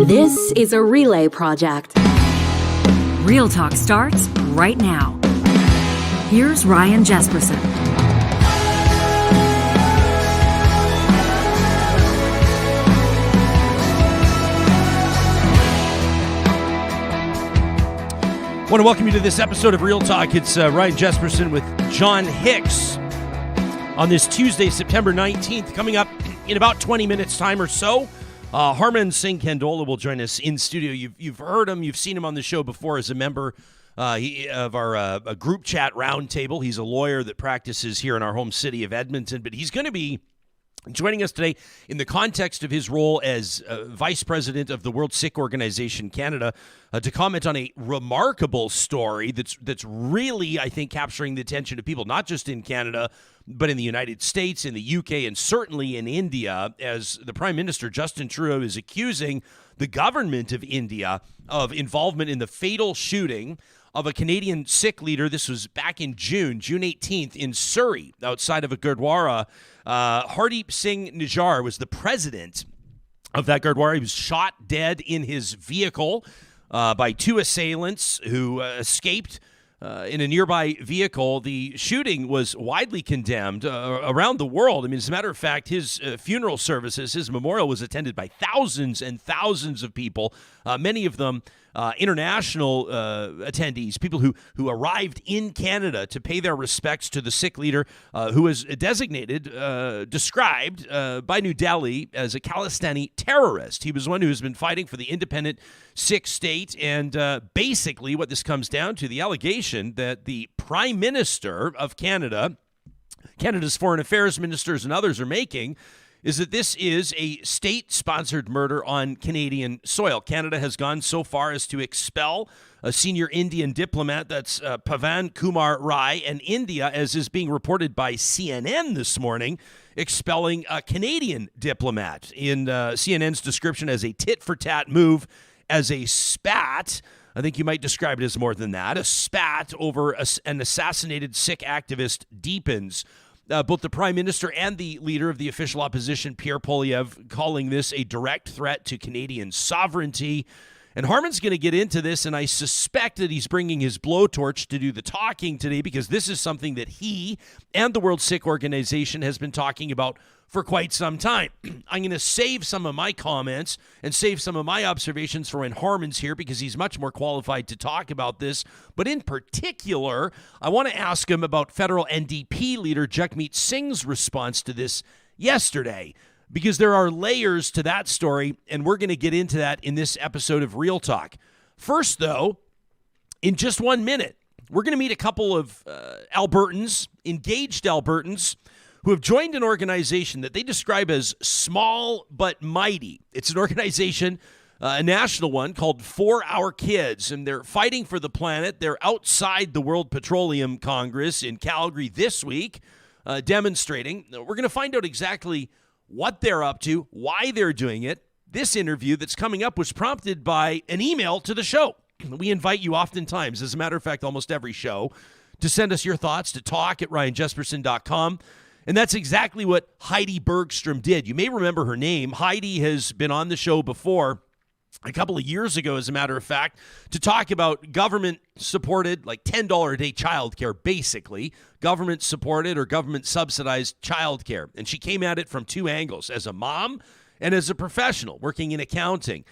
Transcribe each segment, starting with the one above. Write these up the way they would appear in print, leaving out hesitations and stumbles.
This is a relay project. Real Talk starts right now. Here's Ryan Jesperson. I want to welcome you to this episode of Real Talk. It's Ryan Jesperson with John Hicks on this Tuesday, September 19th. Coming up in about 20 minutes time or so, Harman Singh Kandola will join us in studio. You've heard him. You've seen him on the show before as a member of our group chat roundtable. He's a lawyer that practices here in our home city of Edmonton, but he's going to be joining us today in the context of his role as Vice President of the World Sikh Organization Canada to comment on a remarkable story that's really, I think, capturing the attention of people, not just in Canada, but in the United States, in the UK, and certainly in India, as the Prime Minister Justin Trudeau is accusing the government of India of involvement in the fatal shooting of a Canadian Sikh leader. This was back in June 18th in Surrey, outside of a Gurdwara. Hardeep Singh Nijjar was the president of that Gurdwara. He was shot dead in his vehicle by two assailants who escaped in a nearby vehicle. The shooting was widely condemned around the world. I mean, as a matter of fact, his funeral services, his memorial was attended by thousands and thousands of people, many of them international attendees, people who arrived in Canada to pay their respects to the Sikh leader who was described by New Delhi as a Khalistani terrorist. He was one who has been fighting for the independent Sikh state, and basically what this comes down to, the allegation that the Prime Minister of Canada, Canada's foreign affairs ministers and others are making, is that this is a state-sponsored murder on Canadian soil. Canada has gone so far as to expel a senior Indian diplomat, that's Pavan Kumar Rai, and India, as is being reported by CNN this morning, expelling a Canadian diplomat in CNN's description as a tit-for-tat move, as a spat. I think you might describe it as more than that. A spat over an assassinated Sikh activist deepens. Both the Prime Minister and the leader of the official opposition, Pierre Poilievre, calling this a direct threat to Canadian sovereignty. And Harman's going to get into this, and I suspect that he's bringing his blowtorch to do the talking today, because this is something that he and the World Sikh Organization has been talking about for quite some time. I'm going to save some of my comments and save some of my observations for when Harman's here, because he's much more qualified to talk about this. But in particular, I want to ask him about federal NDP leader Jagmeet Singh's response to this yesterday, because there are layers to that story, and we're going to get into that in this episode of Real Talk. First, though, in just 1 minute, we're going to meet a couple of Albertans, engaged Albertans, who have joined an organization that they describe as small but mighty. It's an organization, a national one, called For Our Kids, and they're fighting for the planet. They're outside the World Petroleum Congress in Calgary this week, demonstrating. We're going to find out exactly what they're up to, why they're doing it. This interview that's coming up was prompted by an email to the show. We invite you oftentimes, as a matter of fact, almost every show, to send us your thoughts to talk@ryanjesperson.com. And that's exactly what Heidi Bergstrom did. You may remember her name. Heidi has been on the show before, a couple of years ago, as a matter of fact, to talk about government-supported, like $10 a day childcare, basically, government-supported or government-subsidized childcare. And she came at it from two angles, as a mom and as a professional working in accounting.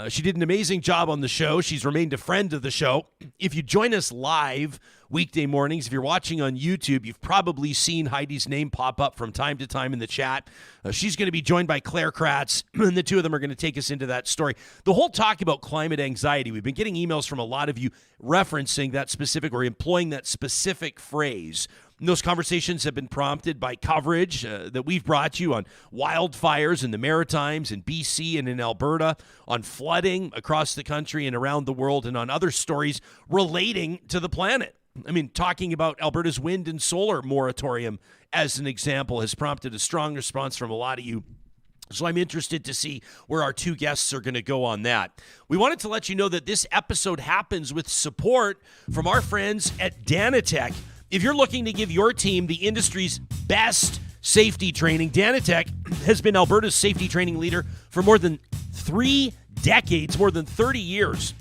She did an amazing job on the show. She's remained a friend of the show. If you join us live weekday mornings, if you're watching on YouTube, you've probably seen Heidi's name pop up from time to time in the chat. She's going to be joined by Kraatz, and the two of them are going to take us into that story. The whole talk about climate anxiety, we've been getting emails from a lot of you referencing that specific or employing that specific phrase. And those conversations have been prompted by coverage that we've brought you on wildfires in the Maritimes, in BC and in Alberta, on flooding across the country and around the world, and on other stories relating to the planet. I mean, talking about Alberta's wind and solar moratorium, as an example, has prompted a strong response from a lot of you. So I'm interested to see where our two guests are going to go on that. We wanted to let you know that this episode happens with support from our friends at Danatech. If you're looking to give your team the industry's best safety training, Danatech has been Alberta's safety training leader for more than 3 decades, more than 30 years.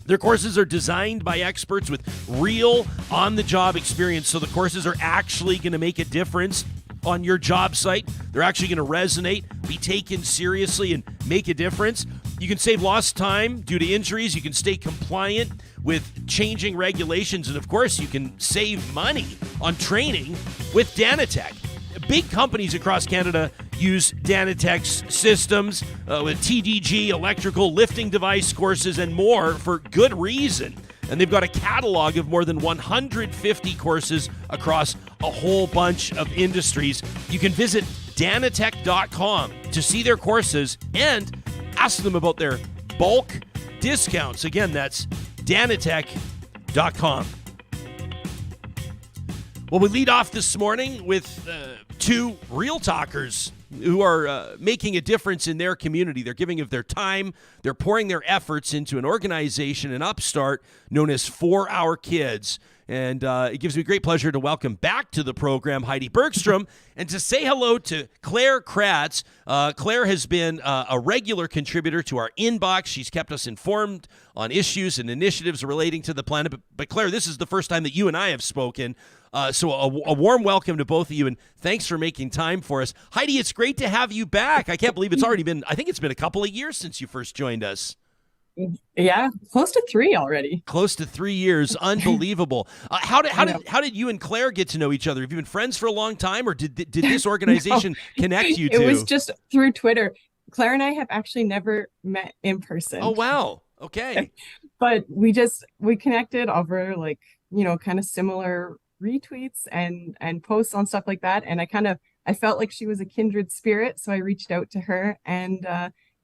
Their courses are designed by experts with real on-the-job experience, so the courses are actually going to make a difference on your job site. They're actually going to resonate, be taken seriously, and make a difference. You can save lost time due to injuries. You can stay compliant with changing regulations. And, of course, you can save money on training with Danatech. Big companies across Canada use Danatech's systems with TDG, electrical, lifting device courses, and more for good reason. And they've got a catalog of more than 150 courses across a whole bunch of industries. You can visit danatech.com to see their courses and ask them about their bulk discounts. Again, that's danatech.com. Well, we lead off this morning with two real talkers who are making a difference in their community. They're giving of their time. They're pouring their efforts into an organization, an upstart known as 4 Hour Kids. And it gives me great pleasure to welcome back to the program Heidi Bergstrom and to say hello to Claire Kraatz. Claire has been a regular contributor to our inbox. She's kept us informed on issues and initiatives relating to the planet. But Claire, this is the first time that you and I have spoken. So a warm welcome to both of you, and thanks for making time for us. Heidi, it's great to have you back. I can't believe it's already been, I think it's been a couple of years since you first joined us. Yeah, close to 3 already. Close to 3 years. Unbelievable. How did you and Claire get to know each other? Have you been friends for a long time, or did this organization connect you two? It was just through Twitter. Claire and I have actually never met in person. Oh, wow. Okay. But we connected over kind of similar retweets and posts on stuff like that. And I felt like she was a kindred spirit. So I reached out to her and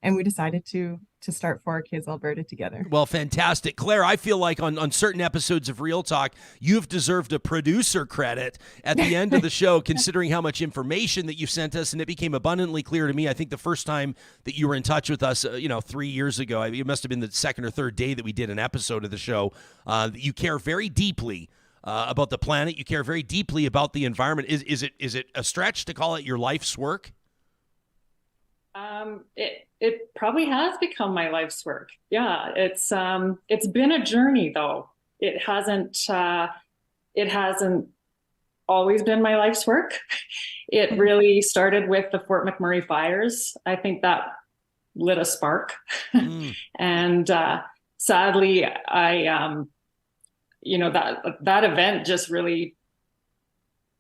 we decided to start 4 Our Kids Alberta together. Well, fantastic. Claire, I feel like on certain episodes of Real Talk, you've deserved a producer credit at the end of the show, considering how much information that you sent us. And it became abundantly clear to me, I think the first time that you were in touch with us, 3 years ago, it must have been the second or third day that we did an episode of the show, that you care very deeply about the planet. You care very deeply about the environment. Is it a stretch to call it your life's work? It probably has become my life's work. Yeah, it's been a journey though. It hasn't always been my life's work. It really started with the Fort McMurray fires. I think that lit a spark. And sadly, I that event just really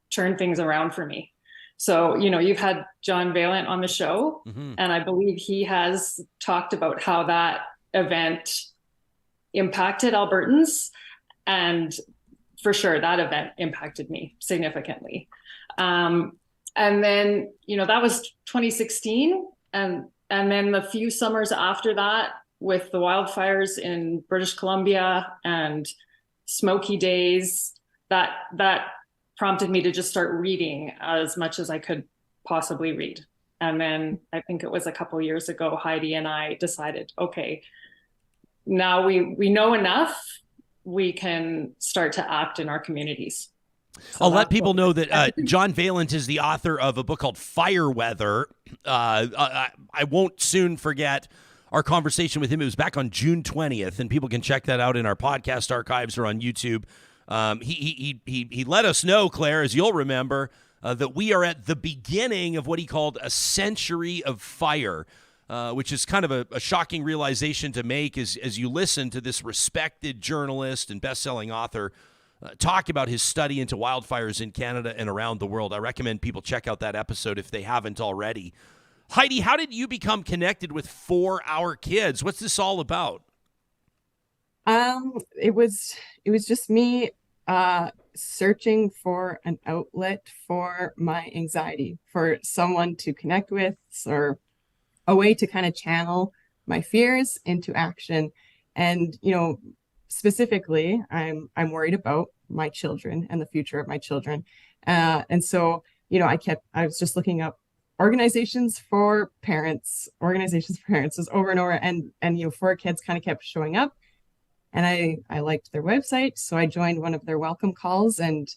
turned things around for me. So, you've had John Valent on the show, and I believe he has talked about how that event impacted Albertans. And for sure, that event impacted me significantly. And then, that was 2016. And then the few summers after that, with the wildfires in British Columbia and smoky days, that prompted me to just start reading as much as I could possibly read. And then I think it was a couple of years ago, Heidi and I decided, okay, now we know enough, we can start to act in our communities. So I'll let people know that John Valent is the author of a book called Fire Weather. I won't soon forget our conversation with him. It was back on June 20th, and people can check that out in our podcast archives or on YouTube. He let us know, Claire, as you'll remember, that we are at the beginning of what he called a century of fire, which is kind of a shocking realization to make as you listen to this respected journalist and best-selling author talk about his study into wildfires in Canada and around the world. I recommend people check out that episode if they haven't already. Heidi, how did you become connected with 4 Hour Kids? What's this all about? It was just me searching for an outlet for my anxiety, for someone to connect with, or a way to kind of channel my fears into action. And specifically, I'm worried about my children and the future of my children. And so I was just looking up organizations for parents was over and over, and 4 Our Kids kind of kept showing up. And I liked their website, so I joined one of their welcome calls, and,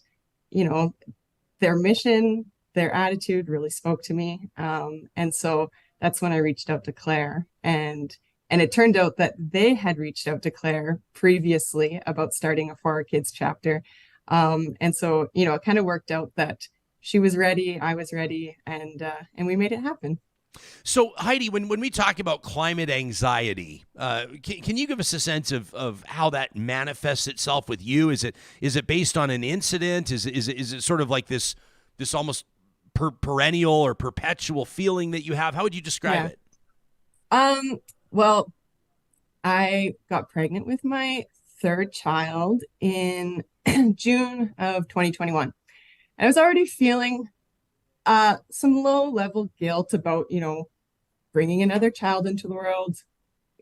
their mission, their attitude really spoke to me. And so that's when I reached out to Claire, and, And it turned out that they had reached out to Claire previously about starting a For Our Kids chapter. And so, it kind of worked out that she was ready, I was ready, and we made it happen. So, Heidi, when we talk about climate anxiety, can you give us a sense of how that manifests itself with you? Is it based on an incident? Is it sort of like this almost perennial or perpetual feeling that you have? How would you describe it? Well, I got pregnant with my third child in June of 2021. I was already feeling some low-level guilt about, bringing another child into the world,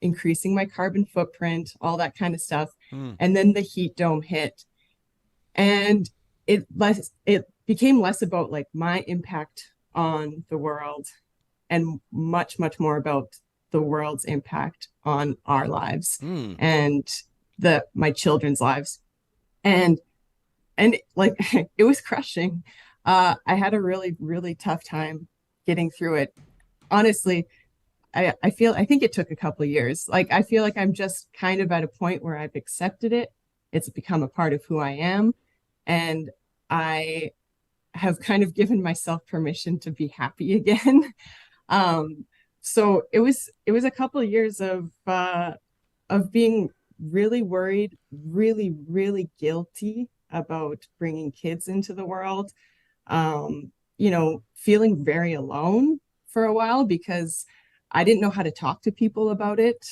increasing my carbon footprint, all that kind of stuff. And then the heat dome hit. And it became less about like my impact on the world and much, much more about the world's impact on our lives and my children's lives. And like, it was crushing. I had a really, really tough time getting through it. Honestly, I think it took a couple of years. Like, I feel like I'm just kind of at a point where I've accepted it. It's become a part of who I am. And I have kind of given myself permission to be happy again. So it was a couple of years of being really worried, really, really guilty about bringing kids into the world. Feeling very alone for a while because I didn't know how to talk to people about it.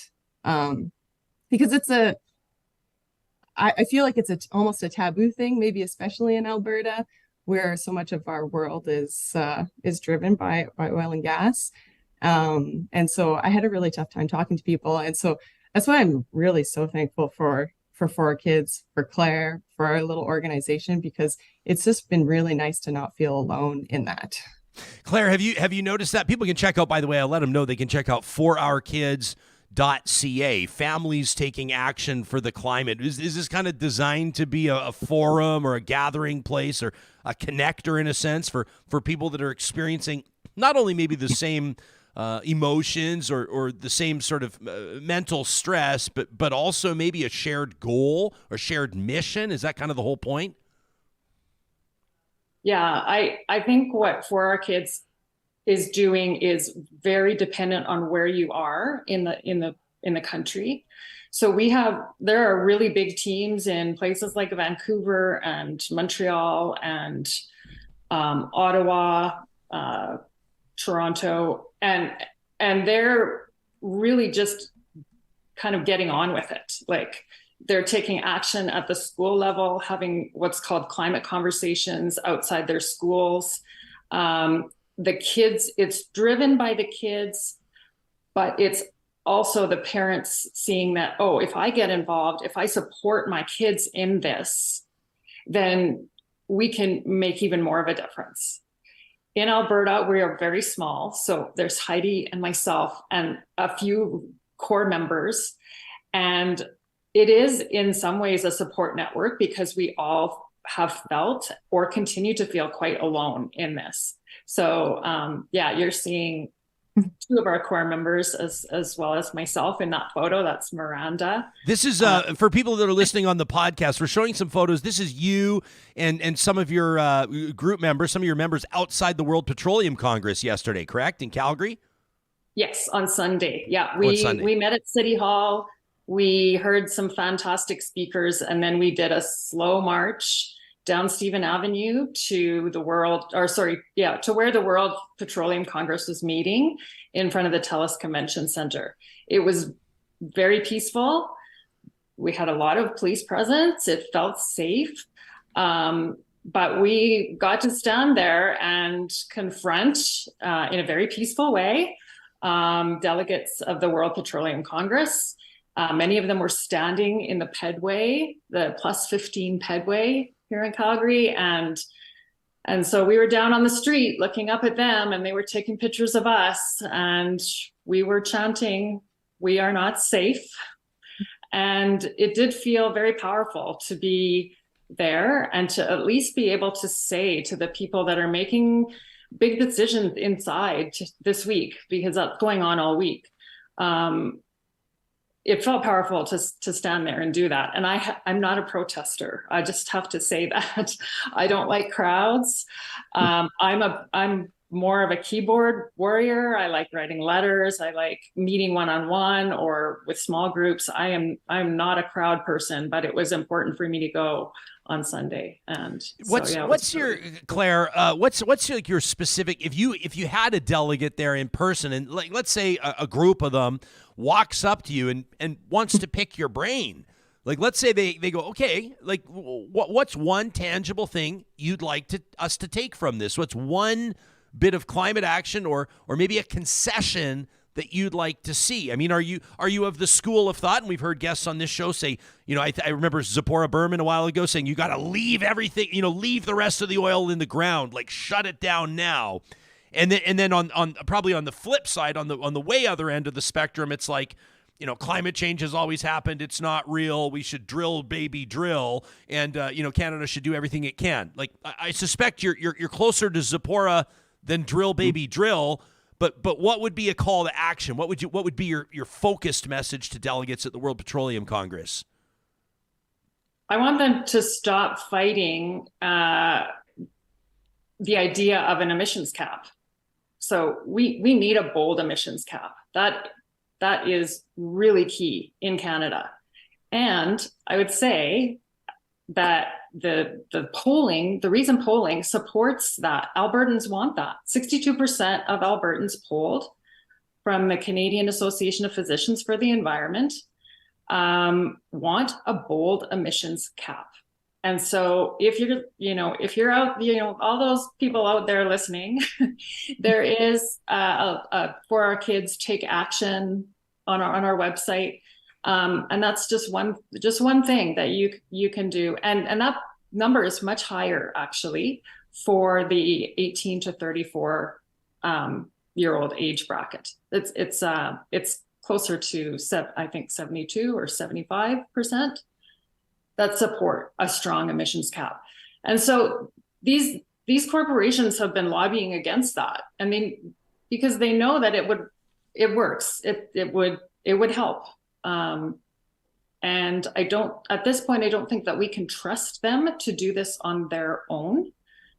Because I feel like it's almost a taboo thing, maybe especially in Alberta, where so much of our world is driven by oil and gas. And so I had a really tough time talking to people. And so that's why I'm really so thankful for Our Kids, for Claire, for our little organization, because it's just been really nice to not feel alone in that. Claire, have you noticed that? People can check out, by the way, I'll let them know they can check out forourkids.ca, families taking action for the climate. Is this kind of designed to be a forum or a gathering place or a connector in a sense for people that are experiencing not only maybe the same emotions or the same sort of mental stress, but also maybe a shared goal or shared mission? Is that kind of the whole point? Yeah, I think what For Our Kids is doing is very dependent on where you are in the country. So there are really big teams in places like Vancouver and Montreal and Ottawa, Toronto, and they're really just kind of getting on with it. Like, they're taking action at the school level, having what's called climate conversations outside their schools. The kids, it's driven by the kids, but it's also the parents seeing that, oh, if I get involved, if I support my kids in this, then we can make even more of a difference. In Alberta, we are very small. So there's Heidi and myself and a few core members. And it is in some ways a support network because we all have felt or continue to feel quite alone in this. So you're seeing two of our core members as well as myself in that photo. That's Miranda. This is for people that are listening on the podcast. We're showing some photos. This is you and some of your group members, some of your members outside the World Petroleum Congress yesterday, correct? In Calgary? Yes, on Sunday. Yeah, we met at City Hall. We heard some fantastic speakers, and then we did a slow march down Stephen Avenue to where the World Petroleum Congress was meeting in front of the TELUS Convention Center. It was very peaceful. We had a lot of police presence. It felt safe. But we got to stand there and confront, in a very peaceful way, delegates of the World Petroleum Congress. Many of them were standing in the pedway, the plus 15 pedway here in Calgary. And so we were down on the street looking up at them, and they were taking pictures of us, and we were chanting, "We are not safe." And it did feel very powerful to be there and to at least be able to say to the people that are making big decisions inside this week, because that's going on all week. it felt powerful to stand there and do that. And I'm not a protester. I just have to say that. I don't like crowds. I'm more of a keyboard warrior. I like writing letters. I like meeting one-on-one or with small groups. I'm not a crowd person, but it was important for me to go on Sunday. And what's your Claire? What's like your specific? If you had a delegate there in person, and like let's say a group of them walks up to you and wants to pick your brain. Like, let's say they go, okay, like what's one tangible thing you'd like us to take from this? What's one bit of climate action or maybe a concession that you'd like to see? I mean, are you of the school of thought? And we've heard guests on this show say, I remember Zipporah Berman a while ago saying, you got to leave everything, leave the rest of the oil in the ground, like shut it down now. And then on probably on the flip side, on the way other end of the spectrum, it's like, climate change has always happened. It's not real. We should drill, baby, drill. And, Canada should do everything it can. Like, I suspect you're closer to Zipporah than drill, baby, drill. But what would be a call to action? What would be your focused message to delegates at the World Petroleum Congress? I want them to stop fighting the idea of an emissions cap. So we need a bold emissions cap. That is really key in Canada. And I would say that the reason polling supports that, Albertans want that. 62% of Albertans polled from the Canadian Association of Physicians for the Environment want a bold emissions cap. And so if you're out, all those people out there listening, there is For Our Kids Take Action on our website. And that's just one thing that you can do. And that number is much higher actually for the 18 to 34 year old age bracket. It's closer to I think 72 or 75% that support a strong emissions cap. And so these corporations have been lobbying against that. I mean, because they know that it works. It would help. And at this point, I don't think that we can trust them to do this on their own.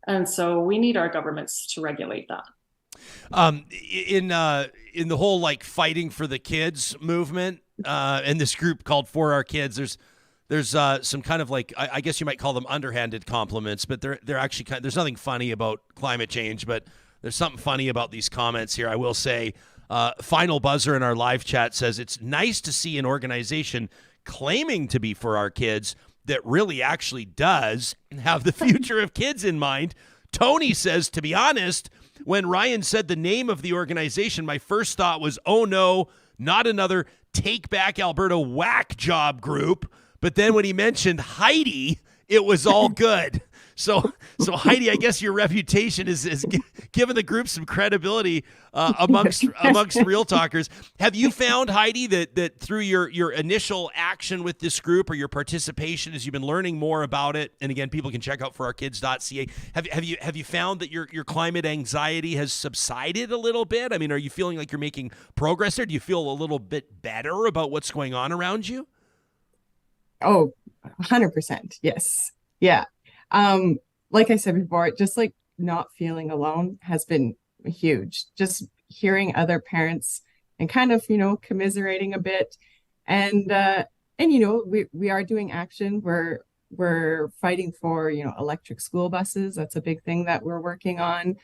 And so we need our governments to regulate that. In the whole like fighting for the kids movement, and this group called For Our Kids, there's some kind of like, I guess you might call them underhanded compliments, but they're actually there's nothing funny about climate change, but there's something funny about these comments here. I will say, Final Buzzer in our live chat says it's nice to see an organization claiming to be for our kids that really actually does have the future of kids in mind. Tony says, to be honest, when Ryan said the name of the organization, my first thought was, oh no, not another Take Back Alberta whack job group. But then when he mentioned Heidi, it was all good. So Heidi, I guess your reputation is given the group some credibility amongst real talkers. Have you found, Heidi, that through your initial action with this group or your participation as you've been learning more about it, and again, people can check out forourkids.ca, have you found that your climate anxiety has subsided a little bit? I mean, are you feeling like you're making progress there? Do you feel a little bit better about what's going on around you? Oh, 100%. Yes. Yeah. Like I said before, just like not feeling alone has been huge. Just hearing other parents and kind of, commiserating a bit. And we are doing action. We're fighting for, electric school buses. That's a big thing that we're working on.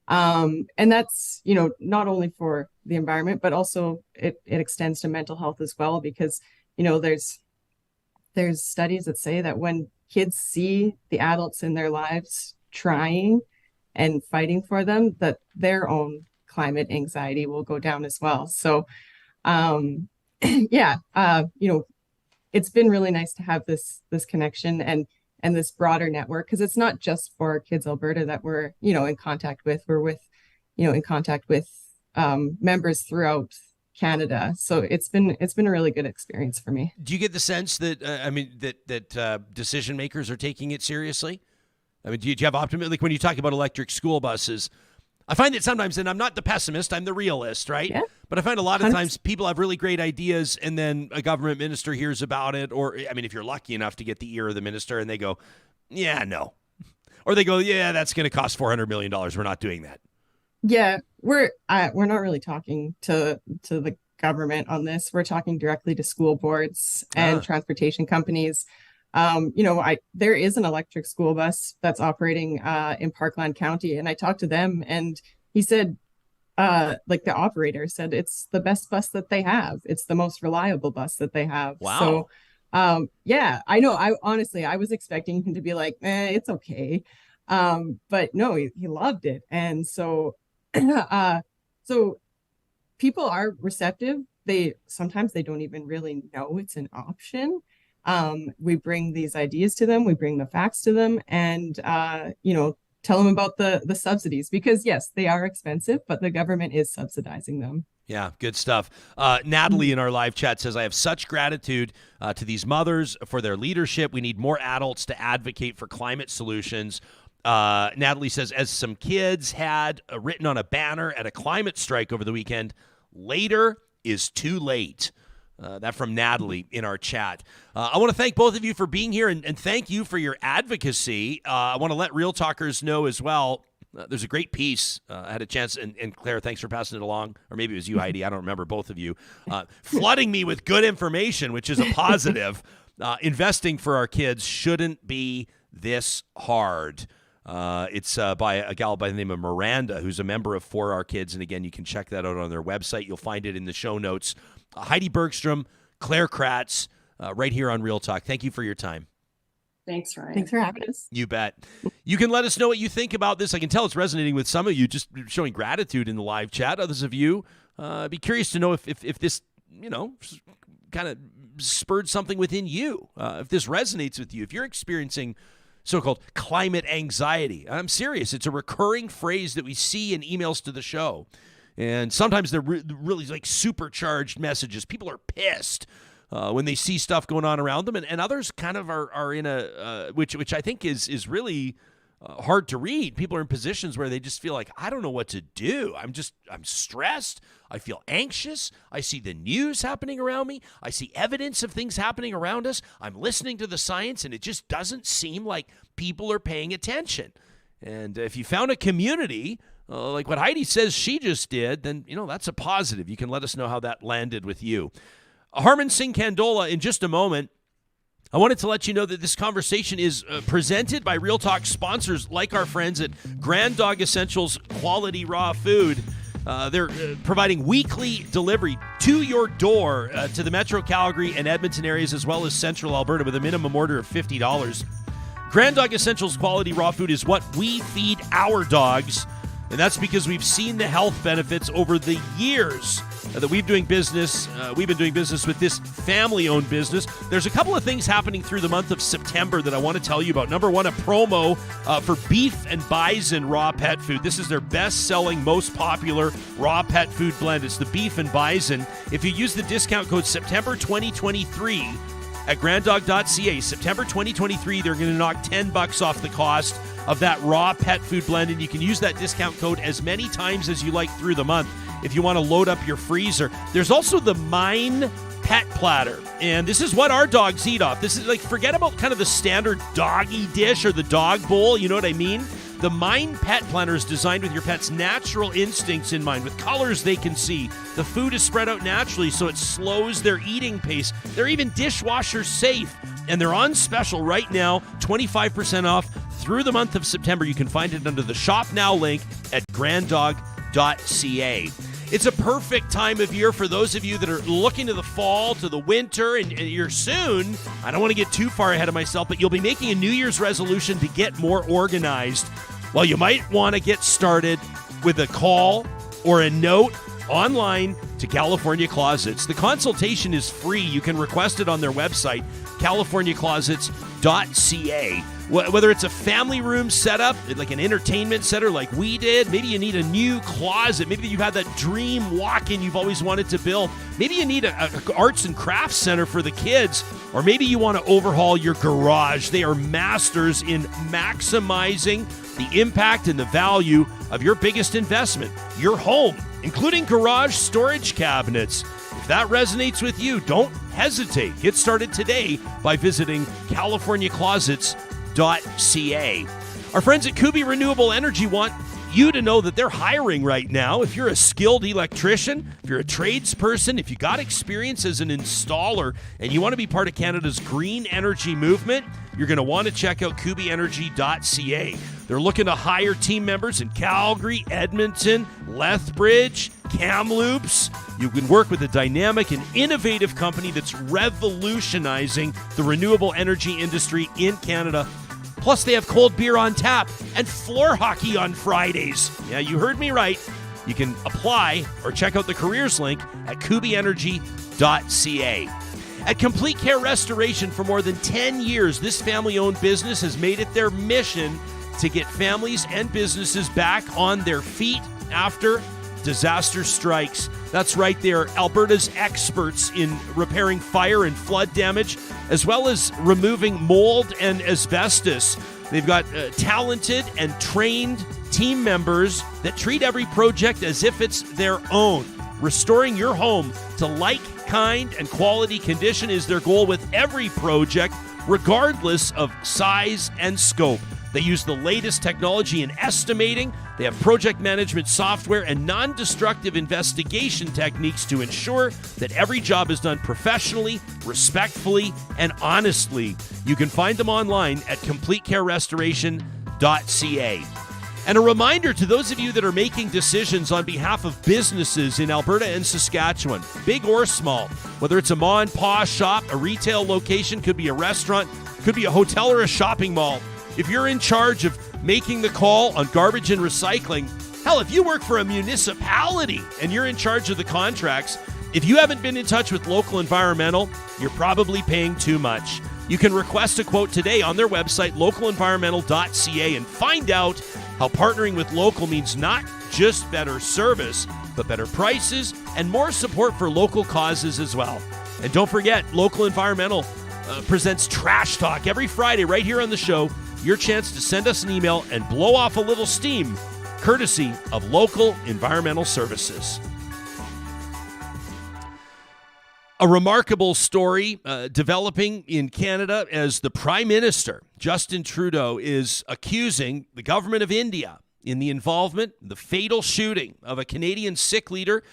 And that's, not only for the environment, but also it extends to mental health as well, because, there's studies that say that when kids see the adults in their lives trying and fighting for them, that their own climate anxiety will go down as well. So, it's been really nice to have this connection and this broader network, because it's not just For Our Kids Alberta that we're, in contact with. We're in contact with members throughout Canada. So it's been a really good experience for me. Do you get the sense that that decision makers are taking it seriously? I mean, do you have optimism? Like when you talk about electric school buses, I find that sometimes, and I'm not the pessimist, I'm the realist, right? Yeah. But I find a lot of times people have really great ideas and then a government minister hears about it. Or, I mean, if you're lucky enough to get the ear of the minister and they go, yeah, no. Or they go, yeah, that's going to cost $400 million. We're not doing that. Yeah, we're not really talking to the government on this. We're talking directly to school boards and transportation companies. There is an electric school bus that's operating in Parkland County, and I talked to them, and he said, the operator said, it's the best bus that they have. It's the most reliable bus that they have. Wow. So, I know. I was expecting him to be like, it's okay. But no, he loved it. And so, so people are receptive. Sometimes they don't even really know it's an option. We bring these ideas to them, we bring the facts to them, and tell them about the subsidies, because yes, they are expensive, but the government is subsidizing them. Yeah, good stuff. Natalie in our live chat says, I have such gratitude to these mothers for their leadership. We need more adults to advocate for climate solutions. Natalie says, as some kids had written on a banner at a climate strike over the weekend, later is too late. That from Natalie in our chat. I want to thank both of you for being here and thank you for your advocacy. I want to let Real Talkers know as well. There's a great piece. I had a chance, and Claire, thanks for passing it along. Or maybe it was you, Heidi. I don't remember, both of you. Flooding me with good information, which is a positive. Investing for our kids shouldn't be this hard. It's by a gal by the name of Miranda, who's a member of For Our Kids. And again, you can check that out on their website. You'll find it in the show notes. Heidi Bergstrom, Claire Kraatz, right here on Real Talk. Thank you for your time. Thanks, Ryan. Thanks for having us. You bet. You can let us know what you think about this. I can tell it's resonating with some of you, just showing gratitude in the live chat. Others of you, be curious to know if this, kind of spurred something within you. If this resonates with you, if you're experiencing so-called climate anxiety. I'm serious. It's a recurring phrase that we see in emails to the show. And sometimes they're really like supercharged messages. People are pissed when they see stuff going on around them. And others kind of are in which I think is really hard to read. People are in positions where they just feel like, I don't know what to do. I'm stressed. I feel anxious. I see the news happening around me. I see evidence of things happening around us. I'm listening to the science, and it just doesn't seem like people are paying attention. And if you found a community like what Heidi says she just did, then, that's a positive. You can let us know how that landed with you. Harman sing Kandola in just a moment. I wanted to let you know that this conversation is presented by Real Talk sponsors like our friends at Grand Dog Essentials Quality Raw Food. They're providing weekly delivery to your door to the Metro Calgary and Edmonton areas, as well as Central Alberta, with a minimum order of $50. Grand Dog Essentials Quality Raw Food is what we feed our dogs, and that's because we've seen the health benefits over the years that we've been doing business with this family-owned business. There's a couple of things happening through the month of September that I want to tell you about. Number one, a promo for beef and bison raw pet food. This is their best-selling, most popular raw pet food blend. It's the beef and bison. If you use the discount code September 2023 at granddog.ca, September 2023, they're going to knock $10 off the cost of that raw pet food blend, and you can use that discount code as many times as you like through the month if you want to load up your freezer. There's also the Mine Pet Platter, and this is what our dogs eat off. This is like, forget about kind of the standard doggy dish or the dog bowl, you know what I mean? The Mine Pet Planner is designed with your pet's natural instincts in mind, with colors they can see. The food is spread out naturally, so it slows their eating pace. They're even dishwasher safe, and they're on special right now, 25% off through the month of September. You can find it under the Shop Now link at granddog.ca. It's a perfect time of year for those of you that are looking to the fall, to the winter, and you're soon. I don't want to get too far ahead of myself, but you'll be making a New Year's resolution to get more organized. Well, you might want to get started with a call or a note online to California Closets. The consultation is free. You can request it on their website, californiaclosets.ca. Whether it's a family room setup, like an entertainment center like we did, maybe you need a new closet, maybe you've had that dream walk-in you've always wanted to build, maybe you need a arts and crafts center for the kids, or maybe you want to overhaul your garage. They are masters in maximizing the impact and the value of your biggest investment, your home, including garage storage cabinets. If that resonates with you, don't hesitate. Get started today by visiting CaliforniaClosets.ca. Our friends at Kubi Renewable Energy want you to know that they're hiring right now. If you're a skilled electrician, if you're a tradesperson, if you got experience as an installer and you want to be part of Canada's green energy movement, you're going to want to check out kubienergy.ca. They're looking to hire team members in Calgary, Edmonton, Lethbridge, Kamloops. You can work with a dynamic and innovative company that's revolutionizing the renewable energy industry in Canada. Plus, they have cold beer on tap and floor hockey on Fridays. Yeah, you heard me right. You can apply or check out the careers link at kubienergy.ca. At Complete Care Restoration, for more than 10 years, this family-owned business has made it their mission to get families and businesses back on their feet after disaster strikes. That's right, they're Alberta's experts in repairing fire and flood damage, as well as removing mold and asbestos. They've got talented and trained team members that treat every project as if it's their own. Restoring your home to like, kind, and quality condition is their goal with every project, regardless of size and scope. They use the latest technology in estimating. They have project management software and non-destructive investigation techniques to ensure that every job is done professionally, respectfully, and honestly. You can find them online at completecarerestoration.ca. And a reminder to those of you that are making decisions on behalf of businesses in Alberta and Saskatchewan, big or small, whether it's a ma and pa shop, a retail location, could be a restaurant, could be a hotel or a shopping mall. If you're in charge of making the call on garbage and recycling, hell, if you work for a municipality and you're in charge of the contracts, if you haven't been in touch with Local Environmental, you're probably paying too much. You can request a quote today on their website, localenvironmental.ca, and find out how partnering with Local means not just better service, but better prices and more support for local causes as well. And don't forget, Local Environmental presents Trash Talk every Friday right here on the show. Your chance to send us an email and blow off a little steam, courtesy of Local Environmental Services. A remarkable story developing in Canada as the Prime Minister, Justin Trudeau, is accusing the government of India in the involvement, the fatal shooting of a Canadian Sikh leader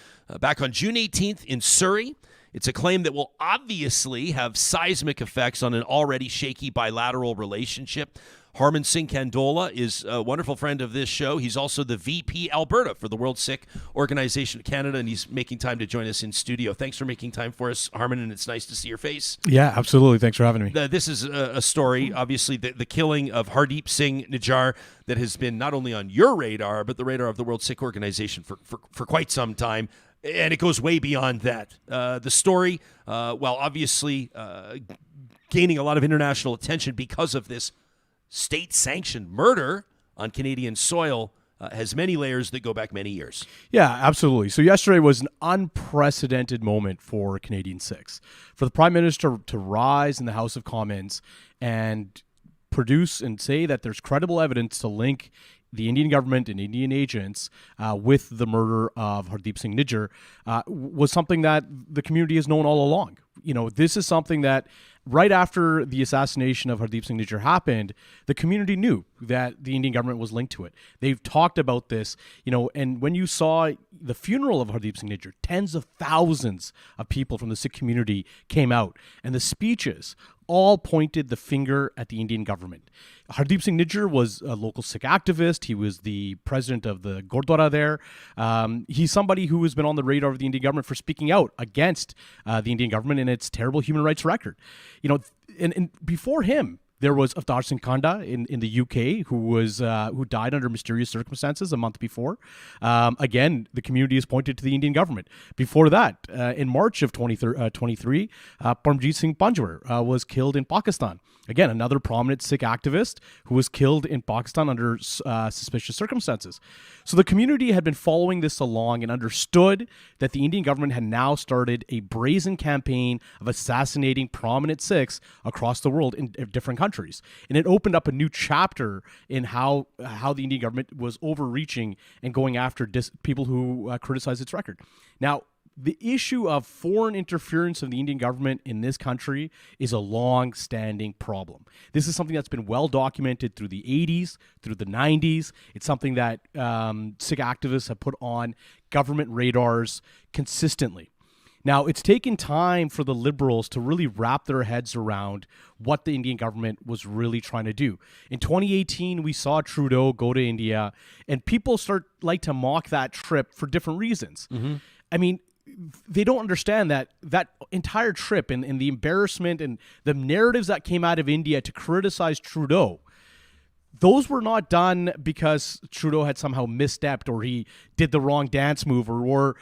back on June 18th in Surrey. It's a claim that will obviously have seismic effects on an already shaky bilateral relationship. Harman Kandola is a wonderful friend of this show. He's also the VP Alberta for the World Sikh Organization of Canada, and he's making time to join us in studio. Thanks for making time for us, Harman, and it's nice to see your face. Yeah, absolutely. Thanks for having me. This is a story, obviously, the killing of Hardeep Singh Nijjar that has been not only on your radar, but the radar of the World Sikh Organization for quite some time. And it goes way beyond that. The story, while obviously gaining a lot of international attention because of this state-sanctioned murder on Canadian soil, has many layers that go back many years. Yeah, absolutely. So yesterday was an unprecedented moment for Canadian Sikhs. For the Prime Minister to rise in the House of Commons and produce and say that there's credible evidence to link the Indian government and Indian agents with the murder of Hardeep Singh Nijjar was something that the community has known all along. You know, this is something that right after the assassination of Hardeep Singh Nijjar happened, the community knew that the Indian government was linked to it. They've talked about this, you know, and when you saw the funeral of Hardeep Singh Nijjar, tens of thousands of people from the Sikh community came out, and the speeches all pointed the finger at the Indian government. Hardeep Singh Nijjar was a local Sikh activist. He was the president of the Gurdwara there. He's somebody who has been on the radar of the Indian government for speaking out against the Indian government and its terrible human rights record. You know, and before him, there was Avtar Singh Kanda in the UK who died under mysterious circumstances a month before. Again, the community has pointed to the Indian government. Before that, in March of 2023, Parmjeet Singh Panjwar was killed in Pakistan. Again, another prominent Sikh activist who was killed in Pakistan under suspicious circumstances. So the community had been following this along and understood that the Indian government had now started a brazen campaign of assassinating prominent Sikhs across the world in different countries. countries. And it opened up a new chapter in how the Indian government was overreaching and going after people who criticize its record. Now, the issue of foreign interference of the Indian government in this country is a long-standing problem. This is something that's been well documented through the 80s, through the 90s. It's something that Sikh activists have put on government radars consistently. Now, it's taken time for the Liberals to really wrap their heads around what the Indian government was really trying to do. In 2018, we saw Trudeau go to India, and people like to mock that trip for different reasons. Mm-hmm. I mean, they don't understand that entire trip and the embarrassment and the narratives that came out of India to criticize Trudeau, those were not done because Trudeau had somehow misstepped or he did the wrong dance move or wore,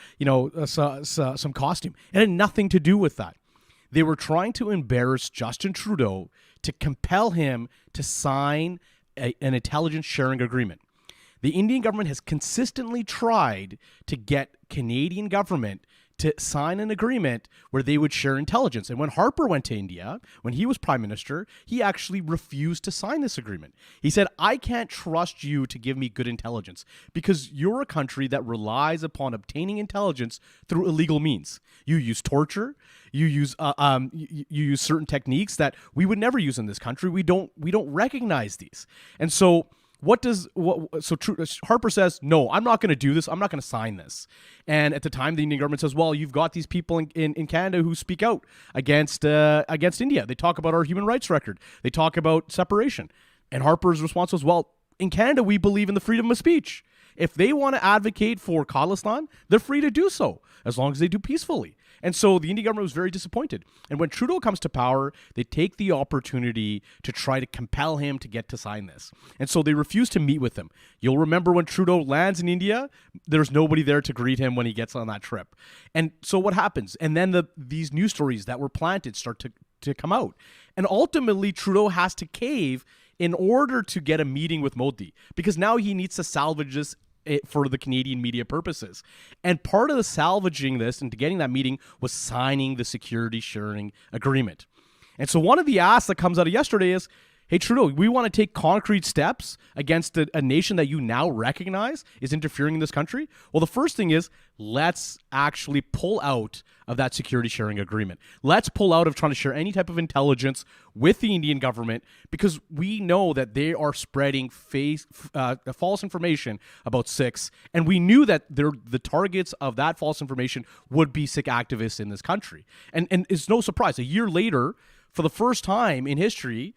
some costume. It had nothing to do with that. They were trying to embarrass Justin Trudeau to compel him to sign an intelligence sharing agreement. The Indian government has consistently tried to get Canadian government to sign an agreement where they would share intelligence. And when Harper went to India, when he was prime minister, he actually refused to sign this agreement. He said, I can't trust you to give me good intelligence because you're a country that relies upon obtaining intelligence through illegal means. You use torture. You use certain techniques that we would never use in this country. We don't recognize these. And so Harper says, no, I'm not going to do this. I'm not going to sign this. And at the time, the Indian government says, well, you've got these people in Canada who speak out against India. They talk about our human rights record. They talk about separation. And Harper's response was, well, in Canada, we believe in the freedom of speech. If they want to advocate for Khalistan, they're free to do so, as long as they do peacefully. And so the Indian government was very disappointed. And when Trudeau comes to power, they take the opportunity to try to compel him to get to sign this. And so they refuse to meet with him. You'll remember when Trudeau lands in India, there's nobody there to greet him when he gets on that trip. And so what happens? And then these news stories that were planted start to come out. And ultimately, Trudeau has to cave in order to get a meeting with Modi, because now he needs to salvage this for the Canadian media purposes. And part of the salvaging this and getting that meeting was signing the security sharing agreement. And so one of the asks that comes out of yesterday is, hey, Trudeau, we want to take concrete steps against a nation that you now recognize is interfering in this country. Well, the first thing is, let's actually pull out of that security sharing agreement. Let's pull out of trying to share any type of intelligence with the Indian government, because we know that they are spreading false information about Sikhs. And we knew that the targets of that false information would be Sikh activists in this country. And it's no surprise. A year later, for the first time in history,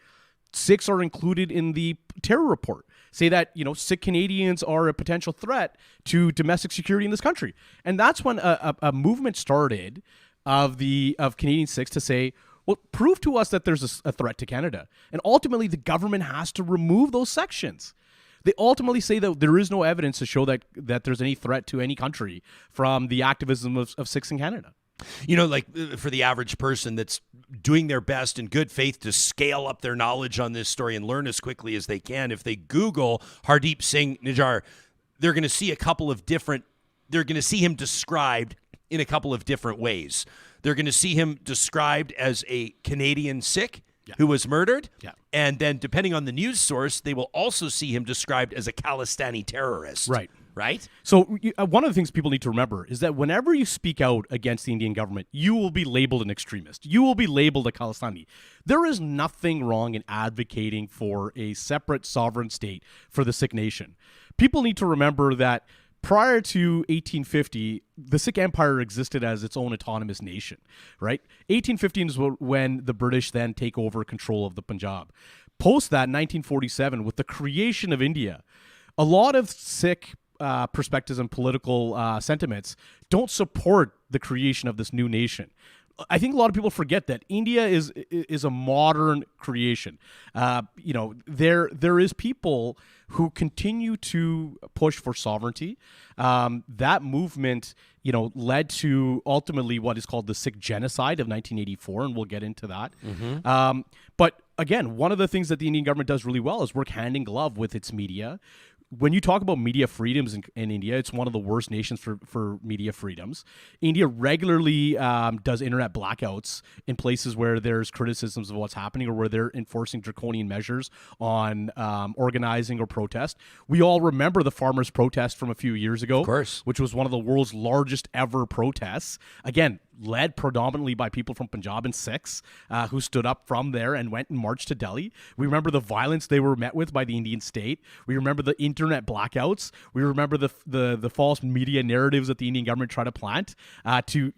Sikhs are included in the terror report. Say that, Sikh Canadians are a potential threat to domestic security in this country. And that's when a movement started of Canadian Sikhs to say, well, prove to us that there's a threat to Canada. And ultimately, the government has to remove those sections. They ultimately say that there is no evidence to show that there's any threat to any country from the activism of Sikhs in Canada. For the average person that's doing their best in good faith to scale up their knowledge on this story and learn as quickly as they can, if they Google Hardeep Singh Nijjar, they're going to see they're going to see him described in a couple of different ways. They're going to see him described as a Canadian Sikh who was murdered. Yeah. And then depending on the news source, they will also see him described as a Khalistani terrorist. Right? So one of the things people need to remember is that whenever you speak out against the Indian government, you will be labeled an extremist. You will be labeled a Khalistani. There is nothing wrong in advocating for a separate sovereign state for the Sikh nation. People need to remember that prior to 1850, the Sikh Empire existed as its own autonomous nation, right? 1815 is when the British then take over control of the Punjab. Post that, 1947, with the creation of India, a lot of Sikh perspectives and political sentiments don't support the creation of this new nation. I think a lot of people forget that India is a modern creation. There is people who continue to push for sovereignty. That movement, led to ultimately what is called the Sikh genocide of 1984, and we'll get into that. Mm-hmm. But again, one of the things that the Indian government does really well is work hand in glove with its media. when you talk about media freedoms in India, it's one of the worst nations for media freedoms. India regularly does internet blackouts in places where there's criticisms of what's happening or where they're enforcing draconian measures on organizing or protest. We all remember the farmers' protest from a few years ago, Of course. which was one of the world's largest ever protests. Again, led predominantly by people from Punjab and Sikhs who stood up from there and went and marched to Delhi. We remember the violence they were met with by the Indian state. We remember the internet blackouts. We remember the false media narratives that the Indian government tried to plant to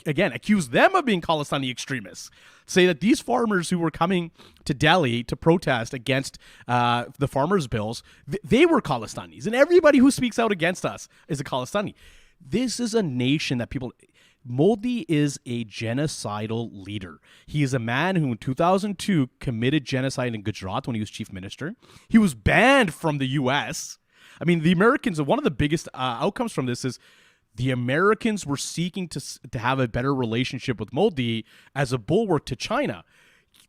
again accuse them of being Khalistani extremists. Say that these farmers who were coming to Delhi to protest against the farmers' bills, they were Khalistanis, and everybody who speaks out against us is a Khalistani. This is a nation that people. Modi is a genocidal leader. He is a man who in 2002 committed genocide in Gujarat when he was chief minister. He was banned from the U.S. I mean, the Americans, one of the biggest outcomes from this is the Americans were seeking to have a better relationship with Modi as a bulwark to China.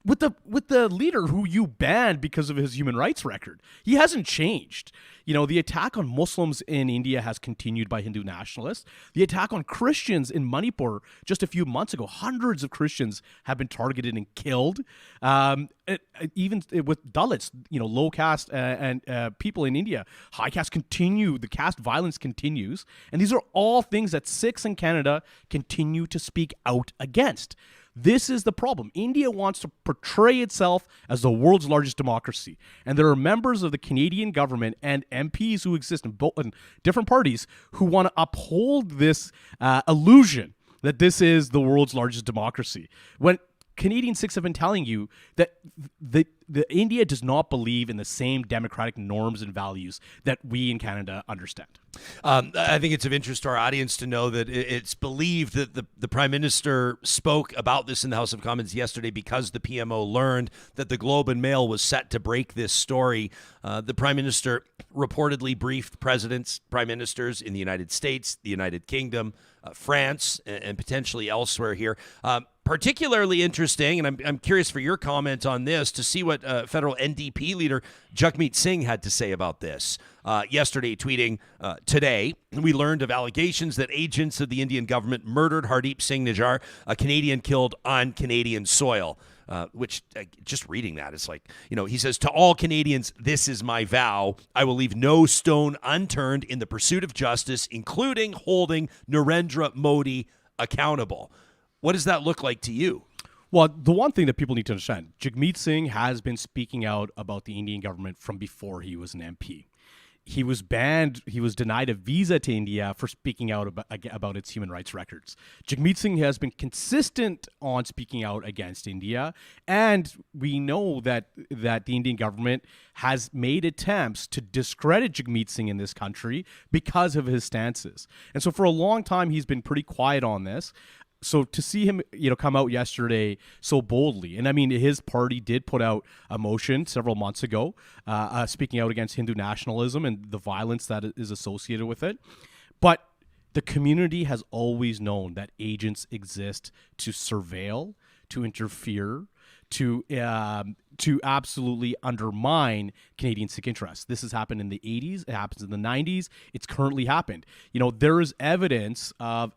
With the leader who you banned because of his human rights record. He hasn't changed. You know, the attack on Muslims in India has continued by Hindu nationalists. The attack on Christians in Manipur just a few months ago, hundreds of Christians have been targeted and killed. Even with Dalits, you know, low caste and people in India, high caste continue, the caste violence continues. And these are all things that Sikhs in Canada continue to speak out against. This is the problem. India wants to portray itself as the world's largest democracy. And there are members of the Canadian government and MPs who exist in different parties who want to uphold this illusion that this is the world's largest democracy. When Canadian Sikhs have been telling you that the India does not believe in the same democratic norms and values that we in Canada understand. I think it's of interest to our audience to know that it's believed that the Prime Minister spoke about this in the House of Commons yesterday because the PMO learned that the Globe and Mail was set to break this story. The Prime Minister reportedly briefed presidents, prime ministers in the United States, the United Kingdom, France, and potentially elsewhere here. Particularly interesting, and I'm curious for your comment on this, to see what federal NDP leader Jagmeet Singh had to say about this. Yesterday, tweeting, today, we learned of allegations that agents of the Indian government murdered Hardeep Singh Nijjar, a Canadian killed on Canadian soil. Which just reading that, it's like, you know, he says, to all Canadians, this is my vow. I will leave no stone unturned in the pursuit of justice, including holding Narendra Modi accountable. What does that look like to you? Well, the one thing that people need to understand, Jagmeet Singh has been speaking out about the Indian government from before he was an MP. He was banned, he was denied a visa to India for speaking out about its human rights records. Jagmeet Singh has been consistent on speaking out against India, and we know that the Indian government has made attempts to discredit Jagmeet Singh in this country because of his stances. And so for a long time, he's been pretty quiet on this. So to see him, you know, come out yesterday so boldly, and I mean, his party did put out a motion several months ago, speaking out against Hindu nationalism and the violence that is associated with it. But the community has always known that agents exist to surveil, to interfere, to absolutely undermine Canadian Sikh interests. This has happened in the 80s. It happens in the 90s. It's currently happened. You know, there is evidence of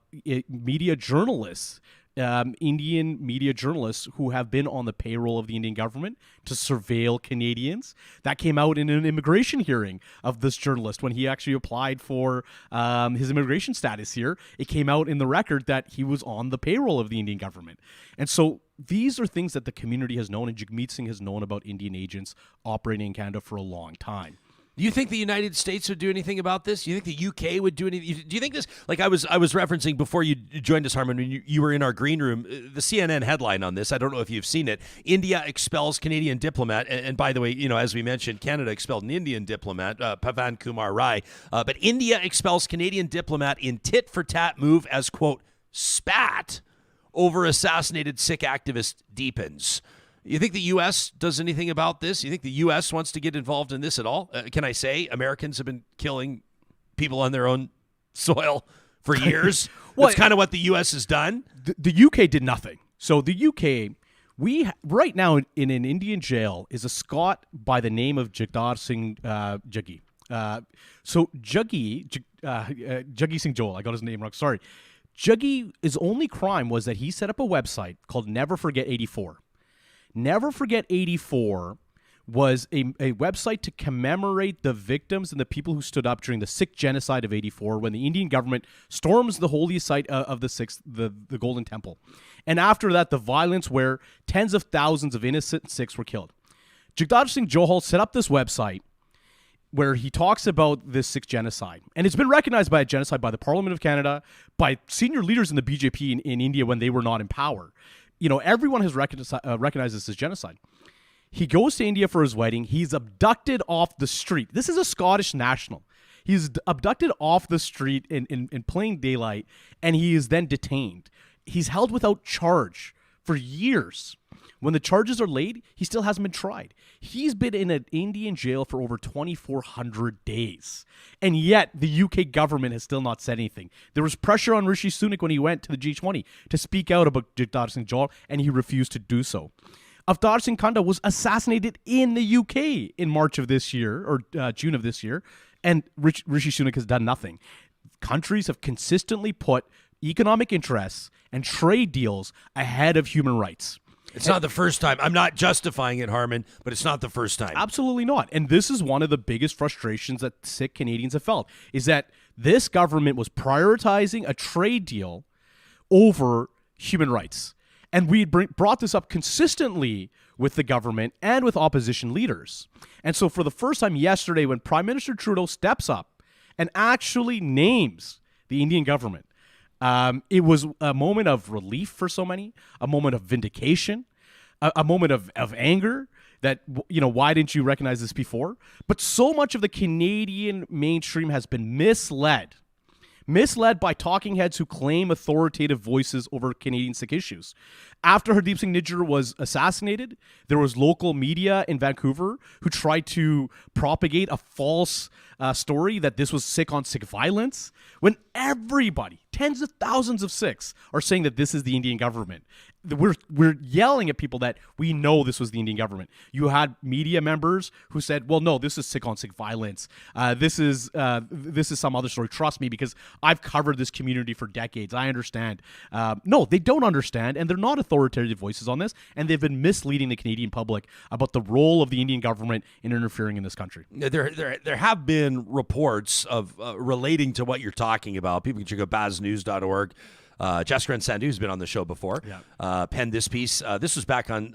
media journalists, Indian media journalists who have been on the payroll of the Indian government to surveil Canadians. That came out in an immigration hearing of this journalist when he actually applied for his immigration status here. It came out in the record that he was on the payroll of the Indian government. And so these are things that the community has known, and Jagmeet Singh has known about Indian agents operating in Canada for a long time. Do you think the United States would do anything about this? Do you think the UK would do anything? Do you think this, like I was referencing before you joined us, Harman, when you were in our green room, the CNN headline on this, I don't know if you've seen it, India expels Canadian diplomat. And by the way, you know, as we mentioned, Canada expelled an Indian diplomat, Pavan Kumar Rai. But India expels Canadian diplomat in tit-for-tat move as, quote, spat over assassinated Sikh activist deepens. You think the U.S. does anything about this? You think the U.S. wants to get involved in this at all? Can I say Americans have been killing people on their own soil for years? Well, that's kind of what the U.S. has done. The U.K. did nothing. So the U.K., right now in an Indian jail is a Scot by the name of Hardeep Singh Nijjar. So Jaggi Singh Joel, I got his name wrong. Sorry. His only crime was that he set up a website called Never Forget 84. Never Forget 84 was a website to commemorate the victims and the people who stood up during the Sikh genocide of 84 when the Indian government storms the holy site of the Sikhs, the Golden Temple. And after that, the violence where tens of thousands of innocent Sikhs were killed. Jagdar Singh Johal set up this website where he talks about this Sikh genocide. And it's been recognized by a genocide by the Parliament of Canada, by senior leaders in the BJP in India when they were not in power. Everyone has recognized this as genocide. He goes to India for his wedding. He's abducted off the street. This is a Scottish national. He's abducted off the street in plain daylight, and he is then detained. He's held without charge for years. When the charges are laid, he still hasn't been tried. He's been in an Indian jail for over 2,400 days. And yet, the UK government has still not said anything. There was pressure on Rishi Sunak when he went to the G20 to speak out about Jagdar Singh Johal, and he refused to do so. Avtar Singh Kandola was assassinated in the UK in March of this year, or June of this year, and Rishi Sunak has done nothing. Countries have consistently put economic interests and trade deals ahead of human rights. It's not the first time. I'm not justifying it, Harman, but it's not the first time. Absolutely not. And this is one of the biggest frustrations that Sikh Canadians have felt, is that this government was prioritizing a trade deal over human rights. And we brought this up consistently with the government and with opposition leaders. And so for the first time yesterday, when Prime Minister Trudeau steps up and actually names the Indian government, it was a moment of relief for so many, a moment of vindication, a moment of anger that, why didn't you recognize this before? But so much of the Canadian mainstream has been misled by talking heads who claim authoritative voices over Canadian Sikh issues. After Hardeep Singh Nijjar was assassinated, there was local media in Vancouver who tried to propagate a false story that this was Sikh-on-Sikh violence, when everybody, tens of thousands of Sikhs, are saying that this is the Indian government. We're yelling at people that we know this was the Indian government. You had media members who said, well, no, this is Sikh-on-Sikh violence. This is some other story. Trust me, because I've covered this community for decades. I understand. No, they don't understand, and they're not authoritative voices on this, and they've been misleading the Canadian public about the role of the Indian government in interfering in this country. There have been reports of relating to what you're talking about. People can check out baznews.org. Jessica and Sandu, who's been on the show before, penned this piece. This was back on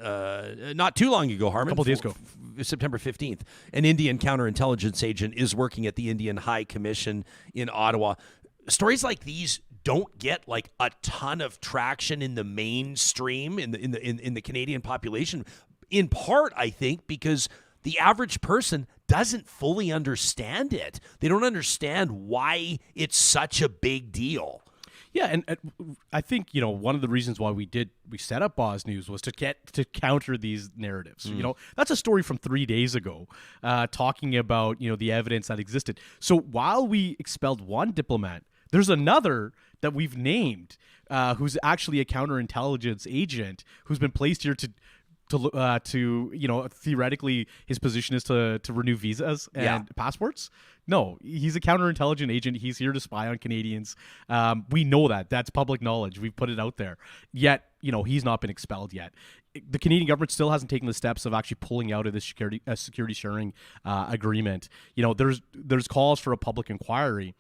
not too long ago, Harman. A couple days ago. September 15th. An Indian counterintelligence agent is working at the Indian High Commission in Ottawa. Stories like these don't get like a ton of traction in the mainstream in the Canadian population. In part, I think, because the average person doesn't fully understand it. They don't understand why it's such a big deal. Yeah, and I think, one of the reasons why we set up Boz News was to counter these narratives. That's a story from 3 days ago, talking about, the evidence that existed. So while we expelled one diplomat, there's another that we've named who's actually a counterintelligence agent who's been placed here to theoretically his position is to renew visas and passports. No, he's a counterintelligence agent. He's here to spy on Canadians. We know that. That's public knowledge. We've put it out there. Yet, he's not been expelled yet. The Canadian government still hasn't taken the steps of actually pulling out of this security sharing agreement. There's calls for a public inquiry.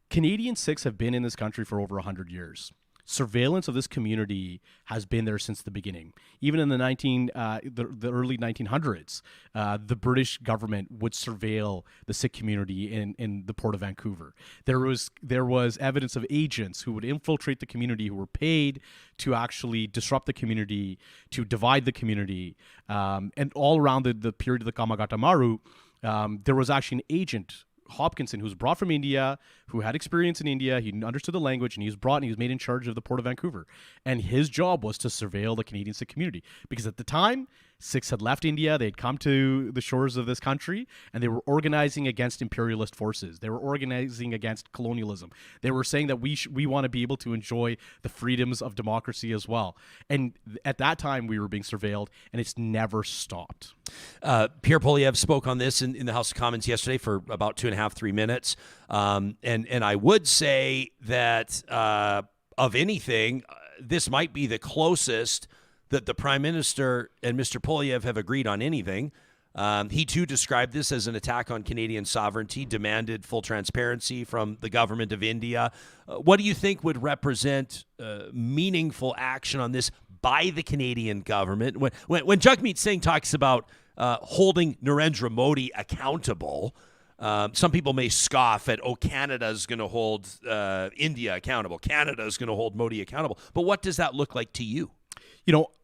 Canadian Sikhs have been in this country for over 100 years. Surveillance of this community has been there since the beginning. Even in the early 1900s, the British government would surveil the Sikh community in the Port of Vancouver. There was evidence of agents who would infiltrate the community, who were paid to actually disrupt the community, to divide the community, and all around the period of the Kamagata Maru, there was actually an agent, Hopkinson, who was brought from India, who had experience in India. He understood the language, and he was brought and he was made in charge of the Port of Vancouver. And his job was to surveil the Canadian Sikh community, because at the time, Sikhs had left India, they'd come to the shores of this country, and they were organizing against imperialist forces. They were organizing against colonialism. They were saying that we want to be able to enjoy the freedoms of democracy as well. And at that time, we were being surveilled, and it's never stopped. Pierre Poilievre spoke on this in the House of Commons yesterday for about 2.5, 3 minutes. And I would say that of anything, this might be the closest that the Prime Minister and Mr. Poilievre have agreed on anything. He too described this as an attack on Canadian sovereignty, demanded full transparency from the government of India. What do you think would represent meaningful action on this by the Canadian government? When Jagmeet Singh talks about holding Narendra Modi accountable, some people may scoff at, Canada's going to hold India accountable. Canada's going to hold Modi accountable. But what does that look like to you?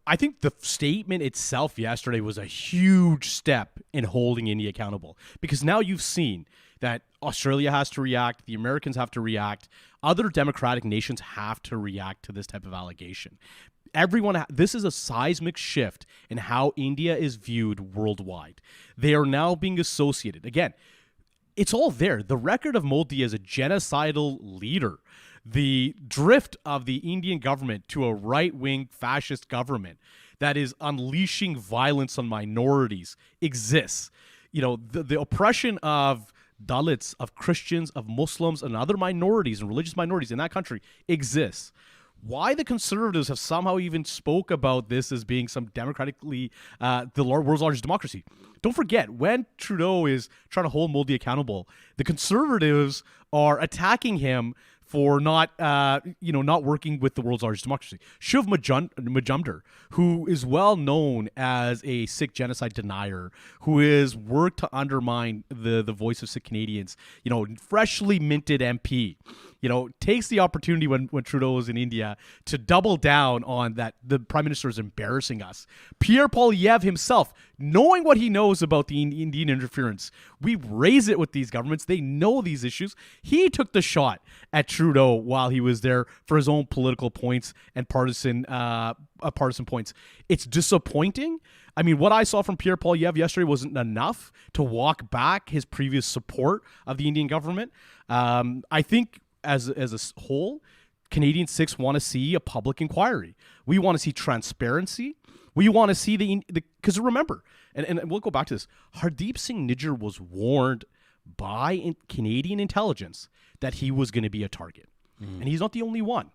I think the statement itself yesterday was a huge step in holding India accountable, because now you've seen that Australia has to react, the Americans have to react, other democratic nations have to react to this type of allegation. This is a seismic shift in how India is viewed worldwide. They are now being associated. Again, it's all there. The record of Modi as a genocidal leader, the drift of the Indian government to a right-wing fascist government that is unleashing violence on minorities exists. The oppression of Dalits, of Christians, of Muslims, and other minorities and religious minorities in that country exists. Why the Conservatives have somehow even spoke about this as being some democratically, the world's largest democracy. Don't forget, when Trudeau is trying to hold Modi accountable, the Conservatives are attacking him for not working with the world's largest democracy. Shiv Majumdar, who is well known as a Sikh genocide denier, who has worked to undermine the voice of Sikh Canadians, freshly minted MP, takes the opportunity when Trudeau was in India to double down on that the Prime Minister is embarrassing us. Pierre Poilievre himself, knowing what he knows about the Indian interference, we raise it with these governments. They know these issues. He took the shot at Trudeau while he was there for his own political points and partisan points. It's disappointing. I mean, what I saw from Pierre Poilievre yesterday wasn't enough to walk back his previous support of the Indian government. I think as a whole, Canadian Sikhs want to see a public inquiry. We want to see transparency. We want to see because remember, and we'll go back to this, Hardeep Singh Nijjar was warned by Canadian intelligence that he was going to be a target. And he's not the only one.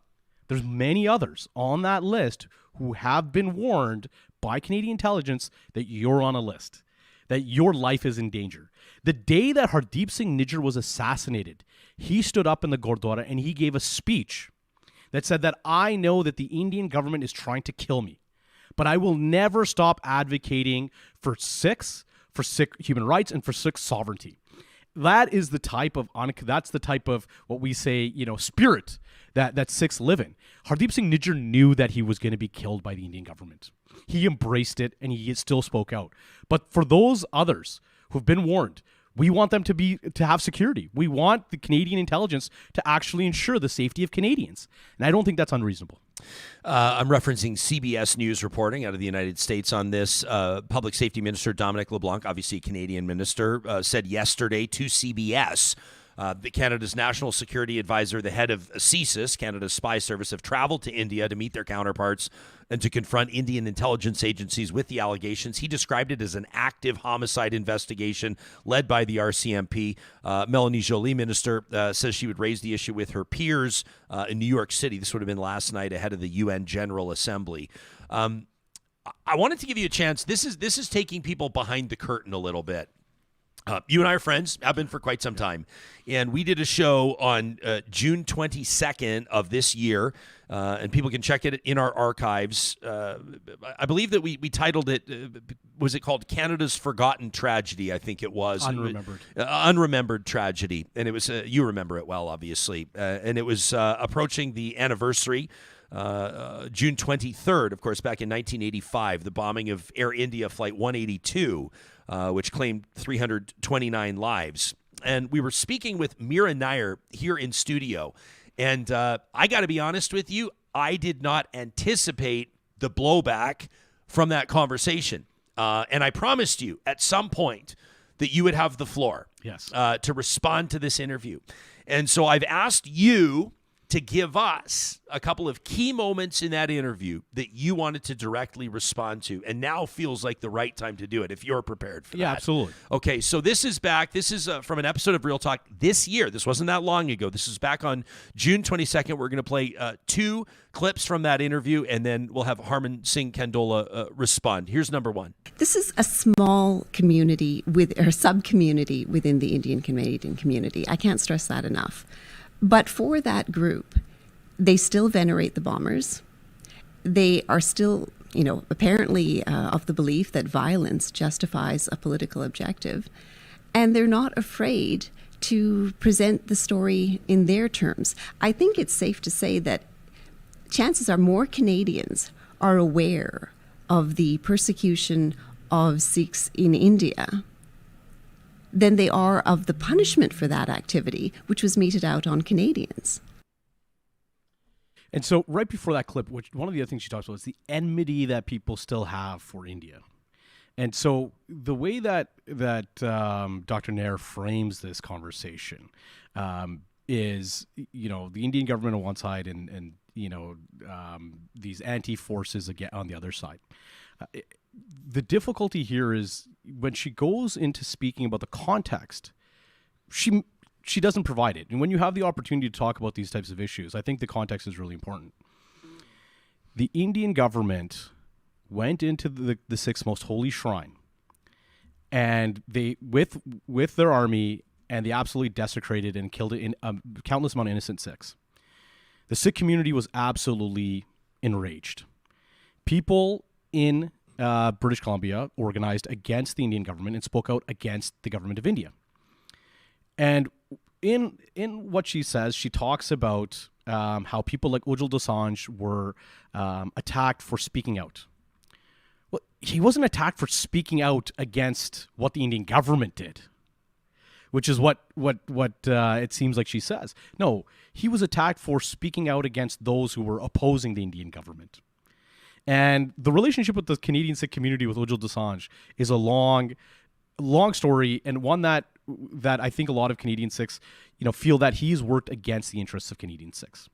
There's many others on that list who have been warned by Canadian intelligence that you're on a list, that your life is in danger. The day that Hardeep Singh Nijjar was assassinated, he stood up in the Gurdwara and he gave a speech that said that I know that the Indian government is trying to kill me, but I will never stop advocating for Sikhs, for Sikh human rights, and for Sikh sovereignty. That is the type of what we say, spirit that Sikhs live in. Hardeep Singh Nijjar knew that he was going to be killed by the Indian government. He embraced it and he still spoke out. But for those others who've been warned, we want them to have security. We want the Canadian intelligence to actually ensure the safety of Canadians. And I don't think that's unreasonable. I'm referencing CBS News reporting out of the United States on this. Public Safety Minister Dominic LeBlanc, obviously a Canadian minister, said yesterday to CBS that Canada's National Security Advisor, the head of CSIS, Canada's spy service, have traveled to India to meet their counterparts and to confront Indian intelligence agencies with the allegations. He described it as an active homicide investigation led by the RCMP. Melanie Joly, minister, says she would raise the issue with her peers in New York City. This would have been last night ahead of the UN General Assembly. I wanted to give you a chance. This is taking people behind the curtain a little bit. You and I are friends, have been for quite some time. And we did a show on June 22nd of this year, and people can check it in our archives. I believe that we titled it, was it called Canada's Forgotten Tragedy? I think it was. Unremembered. Unremembered Tragedy. And it was, you remember it well, obviously. And it was approaching the anniversary. June 23rd, of course, back in 1985, the bombing of Air India Flight 182, which claimed 329 lives. And we were speaking with Mira Nair here in studio. And I got to be honest with you, I did not anticipate the blowback from that conversation. And I promised you at some point that you would have the floor Yes. to respond to this interview. And so I've asked you to give us a couple of key moments in that interview that you wanted to directly respond to. And now feels like the right time to do it if you're prepared for that. Yeah, absolutely. Okay, so this is back. This is from an episode of Real Talk this year. This wasn't that long ago. This is back on June 22nd. We're going to play 2 clips from that interview, and then we'll have Harman Singh Kandola respond. Here's number 1. This is a small community or sub-community within the Indian Canadian community. I can't stress that enough. But for that group, they still venerate the bombers. They are still, apparently of the belief that violence justifies a political objective. And they're not afraid to present the story in their terms. I think it's safe to say that chances are more Canadians are aware of the persecution of Sikhs in India than they are of the punishment for that activity, which was meted out on Canadians. And so right before that clip, one of the other things she talks about is the enmity that people still have for India. And so the way that Dr. Nair frames this conversation is, the Indian government on one side and these anti-forces again on the other side. The difficulty here is when she goes into speaking about the context, she doesn't provide it. And when you have the opportunity to talk about these types of issues, I think the context is really important. The Indian government went into the Sikh's most holy shrine, and they with their army, and they absolutely desecrated and killed countless amount of innocent Sikhs. The Sikh community was absolutely enraged. People in British Columbia organized against the Indian government and spoke out against the government of India. And in what she says, she talks about how people like Ujjwal Dosanjh were attacked for speaking out. Well, he wasn't attacked for speaking out against what the Indian government did, which is what it seems like she says. No, he was attacked for speaking out against those who were opposing the Indian government. And the relationship with the Canadian Sikh community with Ujjwal Dosanjh is a long story, and one that I think a lot of Canadian Sikhs, feel that he's worked against the interests of Canadian Sikhs.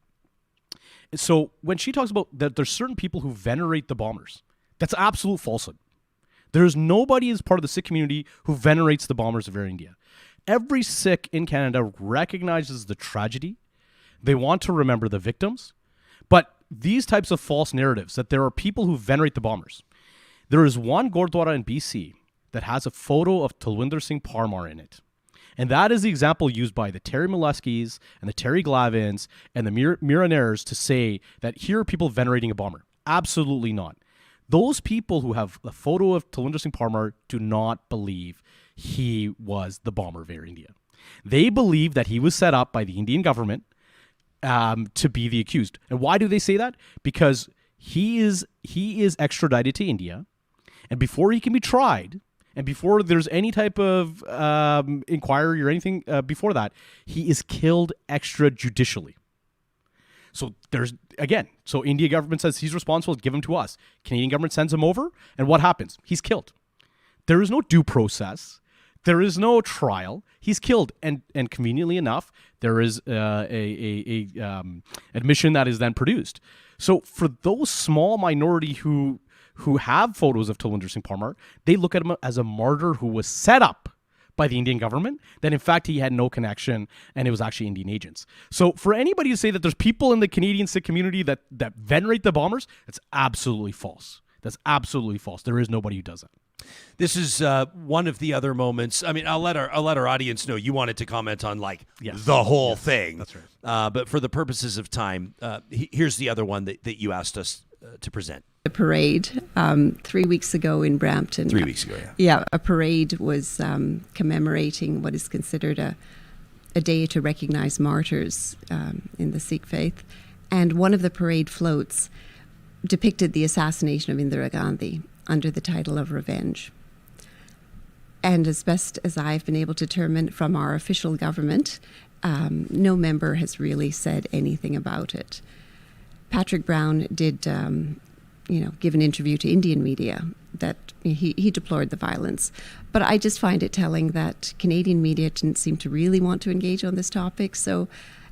So when she talks about that there's certain people who venerate the bombers, that's absolute falsehood. There's nobody as part of the Sikh community who venerates the bombers of Air India. Every Sikh in Canada recognizes the tragedy. They want to remember the victims. But these types of false narratives that there are people who venerate the bombers. There is one Gurdwara in BC that has a photo of Talwinder Singh Parmar in it. And that is the example used by the Terry Moleskis and the Terry Glavins and the Miranairs to say that here are people venerating a bomber. Absolutely not. Those people who have a photo of Talwinder Singh Parmar do not believe he was the bomber of Air India. They believe that he was set up by the Indian government to be the accused. And why do they say that? Because he is extradited to India, and before he can be tried, and before there's any type of inquiry or anything before that, he is killed extrajudicially. So so India government says he's responsible, give him to us. Canadian government sends him over, and what happens? He's killed. There is no due process. There is no trial. He's killed, and conveniently enough, there is a admission that is then produced. So for those small minority who have photos of Talwinder Singh Parmar, they look at him as a martyr who was set up by the Indian government, that in fact he had no connection and it was actually Indian agents. So for anybody to say that there's people in the Canadian Sikh community that venerate the bombers, that's absolutely false. That's absolutely false. There is nobody who does that. This is one of the other moments. I mean, I'll let our audience know you wanted to comment on the whole thing. That's right. But for the purposes of time, here's the other one that you asked us to present. The parade 3 weeks ago in Brampton. 3 weeks ago, yeah. Yeah, a parade was commemorating what is considered a day to recognize martyrs in the Sikh faith. And one of the parade floats depicted the assassination of Indira Gandhi under the title of Revenge. And as best as I've been able to determine from our official government, no member has really said anything about it. Patrick Brown did, give an interview to Indian media that he deplored the violence. But I just find it telling that Canadian media didn't seem to really want to engage on this topic. So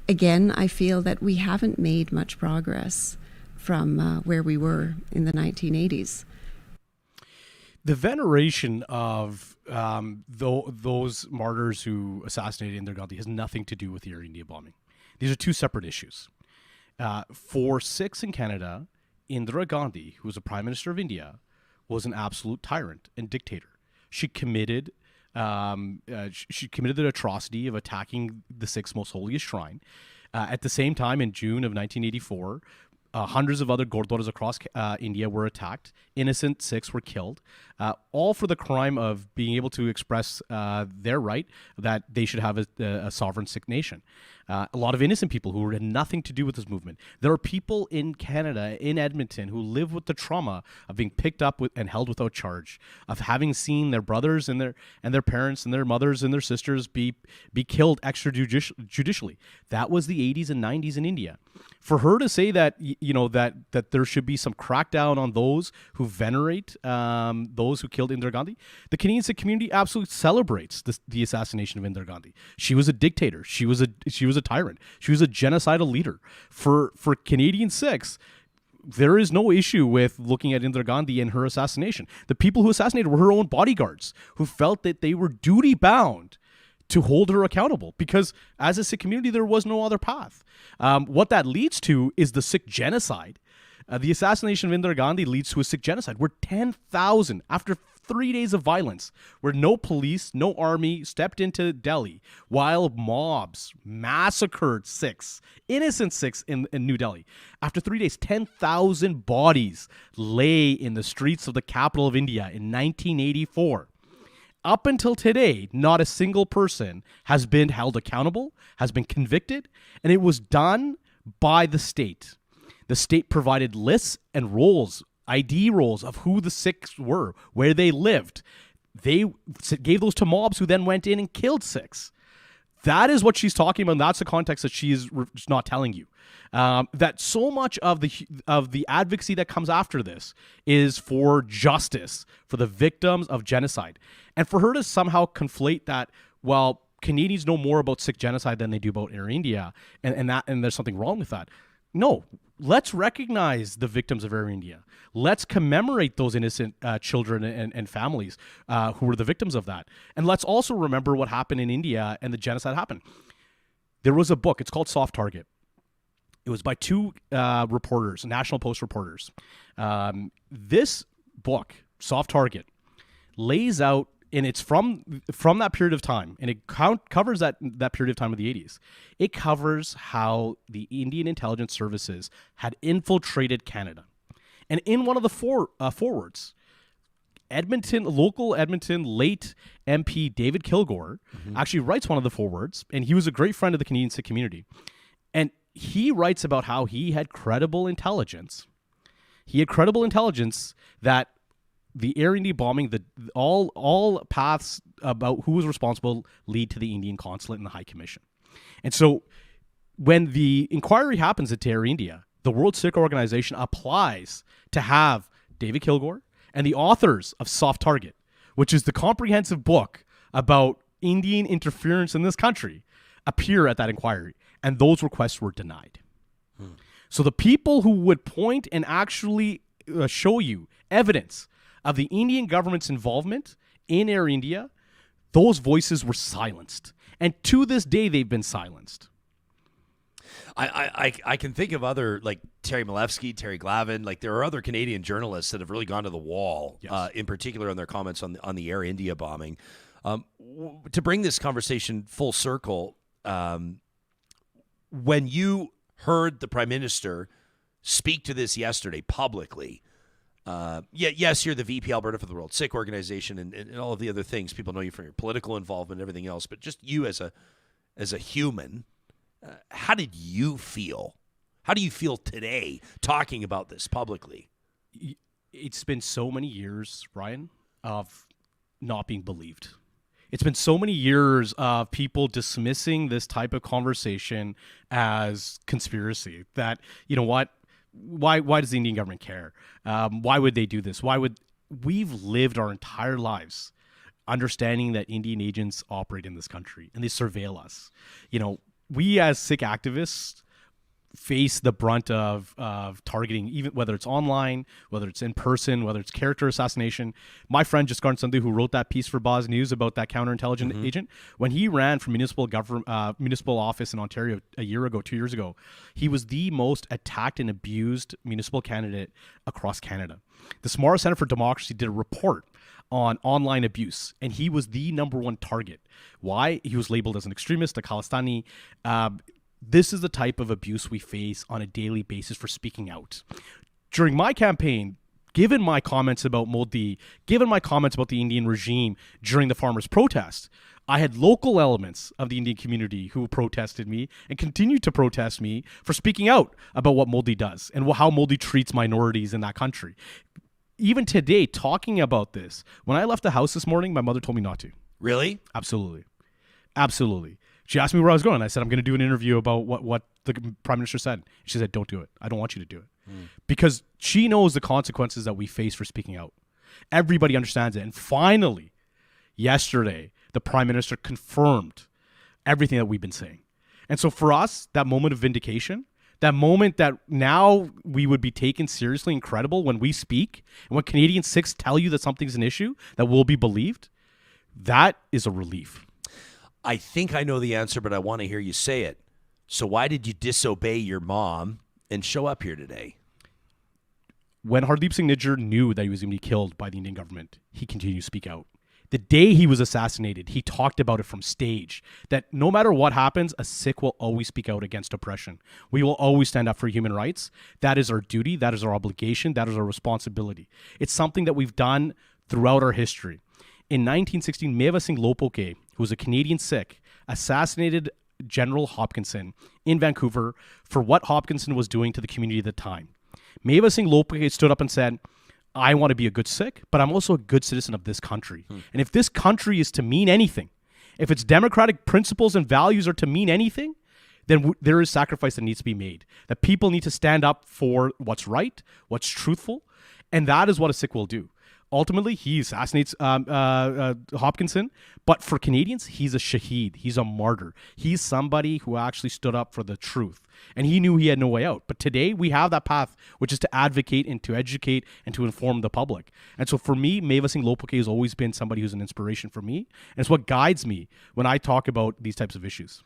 again, I feel that we haven't made much progress from where we were in the 1980s. The veneration of those martyrs who assassinated Indira Gandhi has nothing to do with the Air India bombing. These are two separate issues. For Sikhs in Canada, Indira Gandhi, who was the Prime Minister of India, was an absolute tyrant and dictator. She committed the atrocity of attacking the Sikhs' most holiest shrine. At the same time, in June of 1984, hundreds of other gurdwaras across India were attacked. Innocent Sikhs were killed, all for the crime of being able to express their right that they should have a sovereign Sikh nation. A lot of innocent people who had nothing to do with this movement. There are people in Canada, in Edmonton, who live with the trauma of being picked up and held without charge, of having seen their brothers and their parents and their mothers and their sisters be killed extrajudicially. That was the 80s and 90s in India. For her to say that that there should be some crackdown on those who venerate those who killed Indira Gandhi, the Canadian Sikh community absolutely celebrates the assassination of Indira Gandhi. She was a dictator. She was a tyrant. She was a genocidal leader. For Canadian Sikhs, there is no issue with looking at Indira Gandhi and her assassination. The people who assassinated were her own bodyguards, who felt that they were duty bound to hold her accountable, because as a Sikh community, there was no other path. What that leads to is the Sikh genocide. The assassination of Indira Gandhi leads to a Sikh genocide where 10,000, after 3 days of violence, where no police, no army stepped into Delhi, while mobs massacred Sikhs, innocent Sikhs in New Delhi. After 3 days, 10,000 bodies lay in the streets of the capital of India in 1984. Up until today, not a single person has been held accountable, has been convicted, and it was done by the state. The state provided lists and rolls, ID rolls of who the Sikhs were, where they lived. They gave those to mobs who then went in and killed Sikhs. That is what she's talking about, and that's the context that she is not telling you. That so much of the advocacy that comes after this is for justice for the victims of genocide. And for her to somehow conflate that, well, Canadians know more about Sikh genocide than they do about Air India, and there's something wrong with that. No, let's recognize the victims of Air India. Let's commemorate those innocent children and families who were the victims of that. And let's also remember what happened in India and the genocide happened. There was a book, it's called Soft Target. It was by two reporters, National Post reporters. This book, Soft Target, lays out, and it's from that period of time, and it covers that period of time of the 80s. It covers how the Indian intelligence services had infiltrated Canada. And in one of the forwards, local Edmonton late MP David Kilgour actually writes one of the forwards, and he was a great friend of the Canadian Sikh community. And he writes about how he had credible intelligence. He had credible intelligence that the Air India bombing, all paths about who was responsible lead to the Indian consulate and the High Commission. And so when the inquiry happens at Air India, the World Sikh Organization applies to have David Kilgour and the authors of Soft Target, which is the comprehensive book about Indian interference in this country, appear at that inquiry. And those requests were denied. So the people who would point and actually show you evidence of the Indian government's involvement in Air India, those voices were silenced. And to this day, they've been silenced. I can think of other, like Terry Malevsky, Terry Glavin, like there are other Canadian journalists that have really gone to the wall, yes. In particular on their comments on the Air India bombing. To bring this conversation full circle, when you heard the Prime Minister speak to this yesterday publicly, yes, you're the VP Alberta for the World Sikh Organization and all of the other things. People know you from your political involvement and everything else, but just you as a human, how did you feel? How do you feel today talking about this publicly? It's been so many years, Ryan, of not being believed. It's been so many years of people dismissing this type of conversation as conspiracy that, you know what, why does the Indian government care? Why would they do this? Why would we've lived our entire lives understanding that Indian agents operate in this country and they surveil us. You know, we as Sikh activists face the brunt of targeting, even whether it's online, whether it's in person, whether it's character assassination. My friend Jaskarn Sandhu, who wrote that piece for Boz News about that counterintelligence agent, when he ran for municipal office in Ontario a year ago, 2 years ago, he was the most attacked and abused municipal candidate across Canada. The Samara Center for Democracy did a report on online abuse, and he was the number one target. Why? He was labeled as an extremist, a Khalistani. This is the type of abuse we face on a daily basis for speaking out. During my campaign, given my comments about Modi, given my comments about the Indian regime during the farmers' protest, I had local elements of the Indian community who protested me and continue to protest me for speaking out about what Modi does and how Modi treats minorities in that country. Even today, talking about this, when I left the house this morning, my mother told me not to. Really? Absolutely. Absolutely. She asked me where I was going. I said, I'm going to do an interview about what the Prime Minister said. She said, don't do it. I don't want you to do it. Because she knows the consequences that we face for speaking out. Everybody understands it. And finally, yesterday, the Prime Minister confirmed everything that we've been saying. And so for us, that moment of vindication, that moment that now we would be taken seriously and credible when we speak, and when Canadian Sikhs tell you that something's an issue, that will be believed, that is a relief. I think I know the answer, but I want to hear you say it. So why did you disobey your mom and show up here today? When Hardeep Singh Nijjar knew that he was going to be killed by the Indian government, he continued to speak out. The day he was assassinated, he talked about it from stage, that no matter what happens, a Sikh will always speak out against oppression. We will always stand up for human rights. That is our duty. That is our obligation. That is our responsibility. It's something that we've done throughout our history. In 1916, Meva Singh Lopoke, who was a Canadian Sikh, assassinated General Hopkinson in Vancouver for what Hopkinson was doing to the community at the time. Meva Singh Lopoke stood up and said, I want to be a good Sikh, but I'm also a good citizen of this country. And if this country is to mean anything, if its democratic principles and values are to mean anything, then there is sacrifice that needs to be made. That people need to stand up for what's right, what's truthful, and that is what a Sikh will do. Ultimately, he assassinates Hopkinson, but for Canadians, he's a shaheed. He's a martyr. He's somebody who actually stood up for the truth, and he knew he had no way out. But today, we have that path, which is to advocate and to educate and to inform the public. And so for me, Meva Singh Lopoke has always been somebody who's an inspiration for me, and it's what guides me when I talk about these types of issues.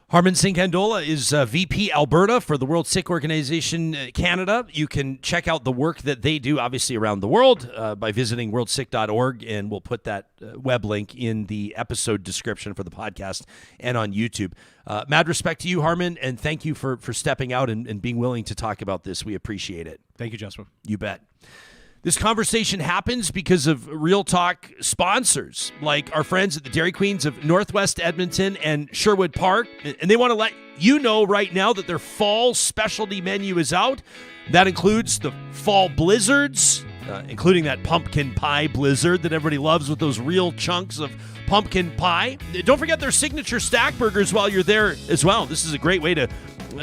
Harman Singh Kandola is VP Alberta for the World Sikh Organization Canada. You can check out the work that they do, obviously, around the world by visiting worldsikh.org, and we'll put that web link in the episode description for the podcast and on YouTube. Mad respect to you, Harman, and thank you for stepping out and being willing to talk about this. We appreciate it. Thank you, Jasper. You bet. This conversation happens because of Real Talk sponsors, like our friends at the Dairy Queens of Northwest Edmonton and Sherwood Park. And they want to let you know right now that their fall specialty menu is out. That includes the fall blizzards, including that pumpkin pie blizzard that everybody loves with those real chunks of pumpkin pie. Don't forget their signature stack burgers while you're there as well. This is a great way to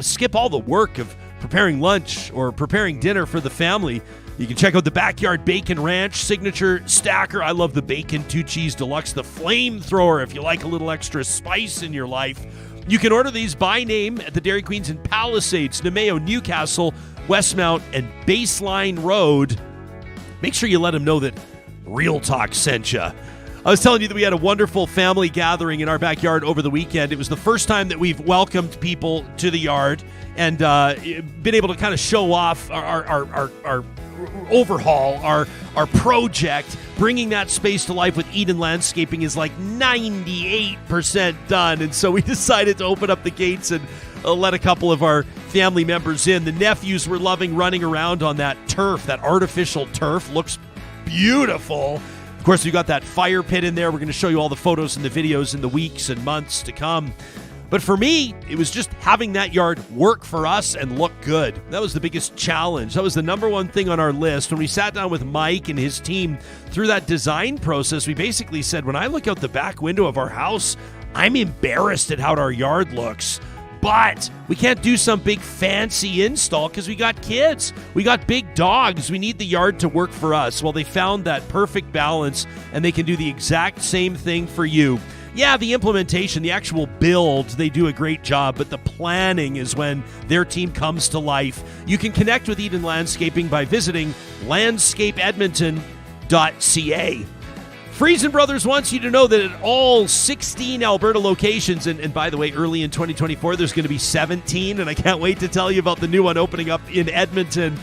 skip all the work of preparing lunch or preparing dinner for the family. You can check out the Backyard Bacon Ranch Signature Stacker. I love the Bacon 2 Cheese Deluxe, the Flamethrower if you like a little extra spice in your life. You can order these by name at the Dairy Queens in Palisades, Nemeo, Newcastle, Westmount, and Baseline Road. Make sure you let them know that Real Talk sent you. I was telling you that we had a wonderful family gathering in our backyard over the weekend. It was the first time that we've welcomed people to the yard and been able to kind of show off our overhaul, our project. Bringing that space to life with Eden Landscaping is like 98% done. And so we decided to open up the gates and let a couple of our family members in. The nephews were loving running around on that turf, that artificial turf. Looks beautiful. Of course, we got that fire pit in there. We're going to show you all the photos and the videos in the weeks and months to come. But for me, it was just having that yard work for us and look good. That was the biggest challenge. That was the number one thing on our list. When we sat down with Mike and his team through that design process, we basically said, when I look out the back window of our house, I'm embarrassed at how our yard looks. But we can't do some big fancy install because we got kids. We got big dogs. We need the yard to work for us. Well, they found that perfect balance, and they can do the exact same thing for you. Yeah, the implementation, the actual build, they do a great job, but the planning is when their team comes to life. You can connect with Eden Landscaping by visiting landscapeedmonton.ca. Friesen Brothers wants you to know that at all 16 Alberta locations, and by the way, early in 2024, there's going to be 17, and I can't wait to tell you about the new one opening up in Edmonton,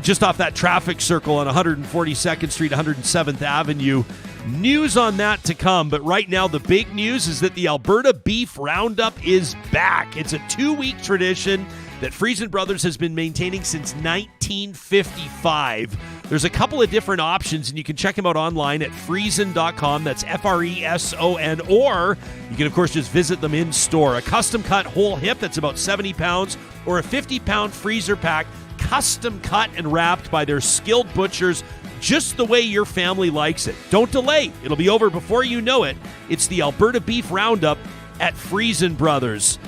just off that traffic circle on 142nd Street, 107th Avenue. News on that to come, but right now the big news is that the Alberta Beef Roundup is back. It's a 2-week tradition that Friesen Brothers has been maintaining since 1955. There's a couple of different options, and you can check them out online at friesen.com. That's Freson. Or you can, of course, just visit them in store. A custom-cut whole hip that's about 70 pounds or a 50-pound freezer pack, custom cut and wrapped by their skilled butchers just the way your family likes it. Don't delay. It'll be over before you know it. It's the Alberta Beef Roundup at Friesen Brothers.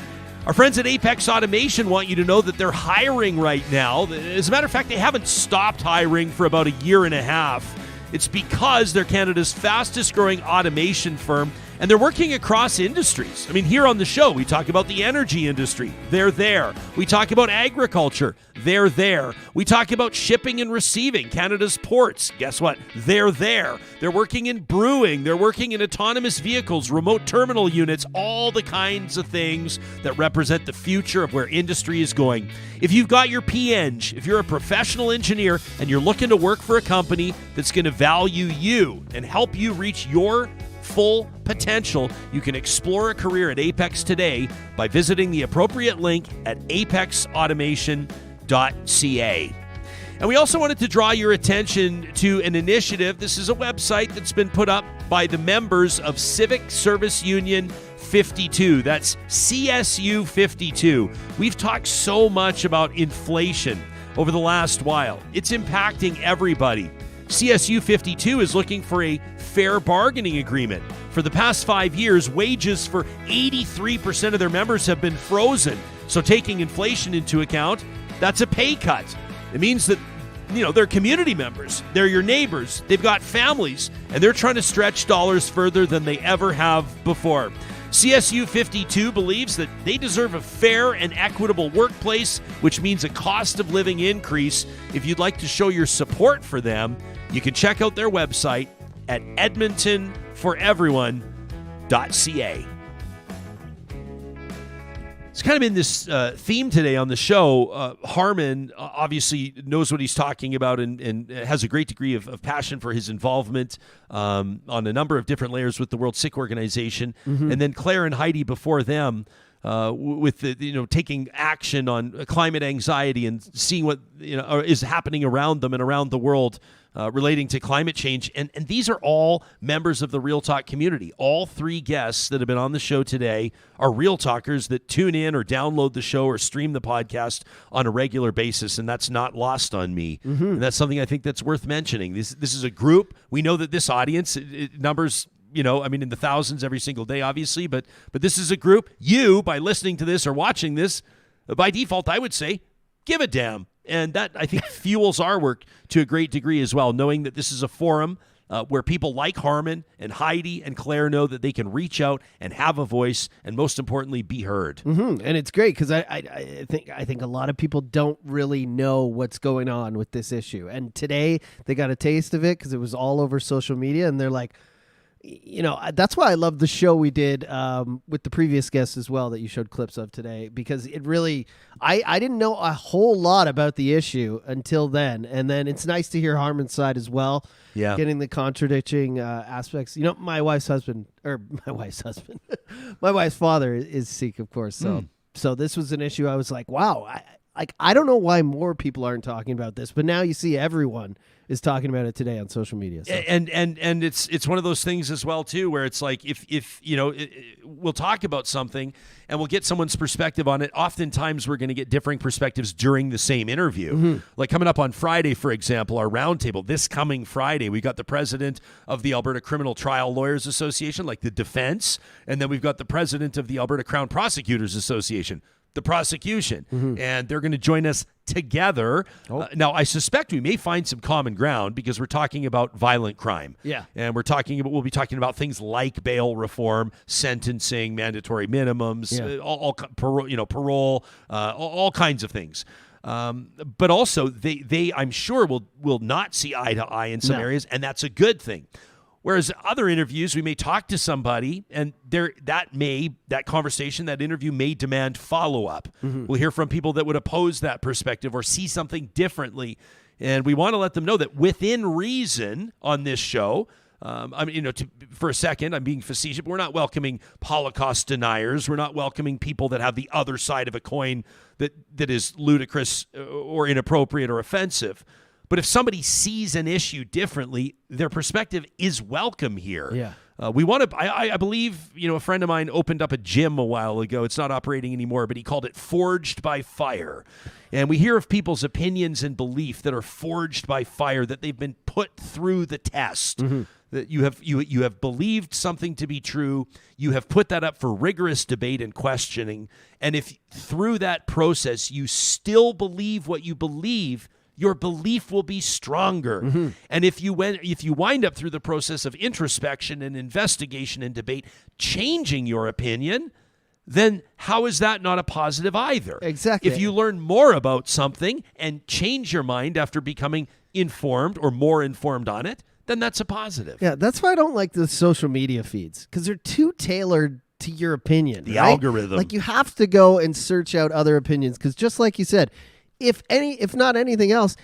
Our friends at Apex Automation want you to know that they're hiring right now. As a matter of fact, they haven't stopped hiring for about a year and a half. It's because they're Canada's fastest growing automation firm, and they're working across industries. I mean, here on the show, we talk about the energy industry. They're there. We talk about agriculture. They're there. We talk about shipping and receiving, Canada's ports. Guess what? They're there. They're working in brewing. They're working in autonomous vehicles, remote terminal units, all the kinds of things that represent the future of where industry is going. If you've got your PEng, if you're a professional engineer and you're looking to work for a company that's going to value you and help you reach your full potential, you can explore a career at Apex today by visiting the appropriate link at apexautomation.ca. And we also wanted to draw your attention to an initiative. This is a website that's been put up by the members of Civic Service Union 52. That's CSU 52. We've talked so much about inflation over the last while. It's impacting everybody. CSU 52 is looking for a fair bargaining agreement. For the past 5 years, wages for 83% of their members have been frozen. So taking inflation into account, that's a pay cut. It means that, they're community members. They're your neighbors. They've got families, and they're trying to stretch dollars further than they ever have before. CSU 52 believes that they deserve a fair and equitable workplace, which means a cost of living increase. If you'd like to show your support for them, you can check out their website at edmontonforeveryone.ca. It's kind of been this theme today on the show. Harman obviously knows what he's talking about and has a great degree of passion for his involvement on a number of different layers with the World Sikh Organization. Mm-hmm. And then Claire and Heidi before them with the taking action on climate anxiety and seeing what is happening around them and around the world relating to climate change. And these are all members of the Real Talk community. All three guests that have been on the show today are Real Talkers that tune in or download the show or stream the podcast on a regular basis, and that's not lost on me. Mm-hmm. And that's something I think that's worth mentioning. This is a group. We know that this audience, it numbers in the thousands every single day, obviously, but this is a group. You, by listening to this or watching this, by default, I would say, give a damn. And that, I think, fuels our work to a great degree as well, knowing that this is a forum where people like Harman and Heidi and Claire know that they can reach out and have a voice and, most importantly, be heard. Mm-hmm. And it's great because I think a lot of people don't really know what's going on with this issue. And today they got a taste of it because it was all over social media, and they're like, that's why I love the show we did with the previous guests as well that you showed clips of today, because it really, I didn't know a whole lot about the issue until then. And then it's nice to hear Harman's side as well. Yeah. Getting the contradicting aspects. My wife's father is Sikh, of course. So this was an issue. I was like, wow, I don't know why more people aren't talking about this, but now you see everyone is talking about it today on social media. So. And it's one of those things as well too, where it's like if we'll talk about something and we'll get someone's perspective on it. Oftentimes we're going to get differing perspectives during the same interview. Mm-hmm. Like coming up on Friday, for example, our roundtable. This coming Friday, we got the president of the Alberta Criminal Trial Lawyers Association, like the defense, and then we've got the president of the Alberta Crown Prosecutors Association. the prosecution, and they're going to join us together. Now, I suspect we may find some common ground because we're talking about violent crime. Yeah. And we'll be talking about things like bail reform, sentencing, mandatory minimums, parole, all kinds of things. But also, they I'm sure will not see eye to eye in some areas, and that's a good thing. Whereas other interviews, we may talk to somebody, and that conversation, that interview may demand follow-up. We'll hear from people that would oppose that perspective or see something differently, and we want to let them know that within reason on this show. For a second, I'm being facetious, but we're not welcoming Holocaust deniers. We're not welcoming people that have the other side of a coin that is ludicrous or inappropriate or offensive. But if somebody sees an issue differently, their perspective is welcome here. Yeah. We want to. I believe a friend of mine opened up a gym a while ago. It's not operating anymore, but he called it "Forged by Fire." And we hear of people's opinions and belief that are forged by fire, that they've been put through the test. That you have believed something to be true. You have put that up for rigorous debate and questioning. And if through that process you still believe what you believe, your belief will be stronger. And if you wind up through the process of introspection and investigation and debate changing your opinion, then how is that not a positive either? Exactly. If you learn more about something and change your mind after becoming informed or more informed on it, then that's a positive. Yeah, that's why I don't like the social media feeds, because they're too tailored to your opinion. The right? algorithm. Like, you have to go and search out other opinions, because just like you said, if not anything else,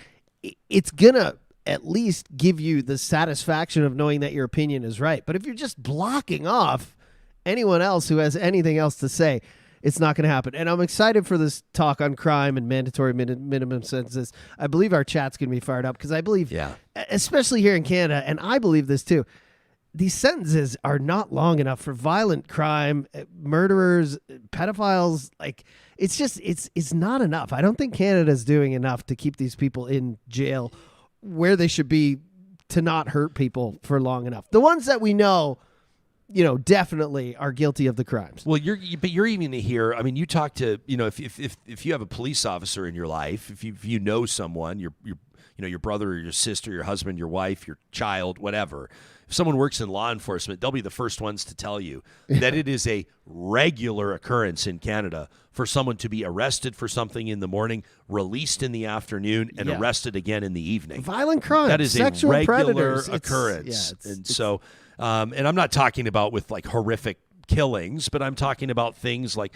it's gonna at least give you the satisfaction of knowing that your opinion is right. But if you're just blocking off anyone else who has anything else to say, it's not going to happen. And I'm excited for this talk on crime and mandatory minimum sentences. I believe our chat's going to be fired up, because I believe, especially here in Canada, and I believe this too, these sentences are not long enough for violent crime, murderers, pedophiles. Like, it's not enough. I don't think Canada's doing enough to keep these people in jail where they should be, to not hurt people for long enough. The ones that we know, definitely are guilty of the crimes. Well, you're even here. I mean, you talk to, if you have a police officer in your life, if you know someone, your brother or your sister, your husband, your wife, your child, whatever. If someone works in law enforcement, they'll be the first ones to tell you that it is a regular occurrence in Canada for someone to be arrested for something in the morning, released in the afternoon, and arrested again in the evening. Violent crime. That is sexual a regular predators. occurrence. And I'm not talking about with like horrific killings, but I'm talking about things like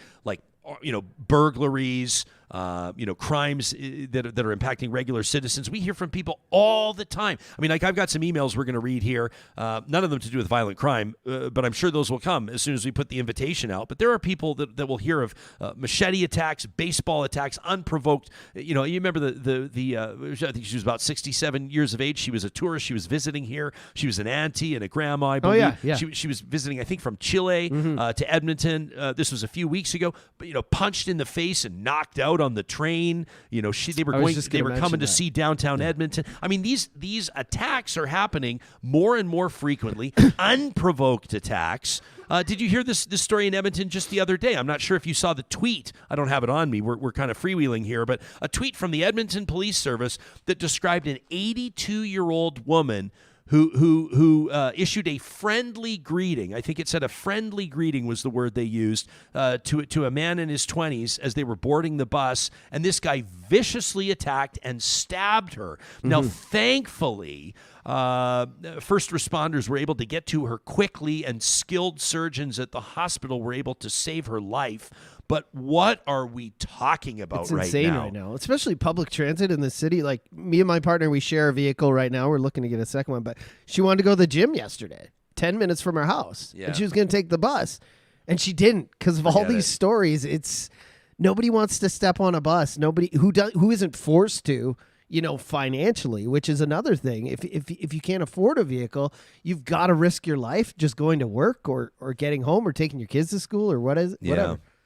burglaries, crimes that are impacting regular citizens. We hear from people all the time. I mean, like, I've got some emails we're going to read here, none of them to do with violent crime, but I'm sure those will come as soon as we put the invitation out. But there are people that will hear of machete attacks, baseball attacks, unprovoked. You remember I think she was about 67 years of age. She was a tourist. She was visiting here. She was an auntie and a grandma, I believe. Oh, yeah. She was visiting, I think, from Chile to Edmonton. This was a few weeks ago. But, punched in the face and knocked out on the train. They were coming to see downtown Edmonton. I mean, these attacks are happening more and more frequently. Unprovoked attacks. Did you hear this story in Edmonton just the other day? I'm not sure if you saw the tweet. I don't have it on me. We're kind of freewheeling here, but a tweet from the Edmonton Police Service that described an 82-year-old woman who issued a friendly greeting. I think it said a friendly greeting was the word they used to a man in his 20s as they were boarding the bus, and this guy viciously attacked and stabbed her. Now, thankfully, first responders were able to get to her quickly, and skilled surgeons at the hospital were able to save her life. But what are we talking about right now? It's insane right now, especially public transit in the city. Like, me and my partner, we share a vehicle right now. We're looking to get a second one, but she wanted to go to the gym yesterday, 10 minutes from her house, and she was going to take the bus, and she didn't because of all these stories. It's nobody wants to step on a bus. Nobody who isn't forced to, financially, which is another thing. If you can't afford a vehicle, you've got to risk your life just going to work or getting home or taking your kids to school or whatever.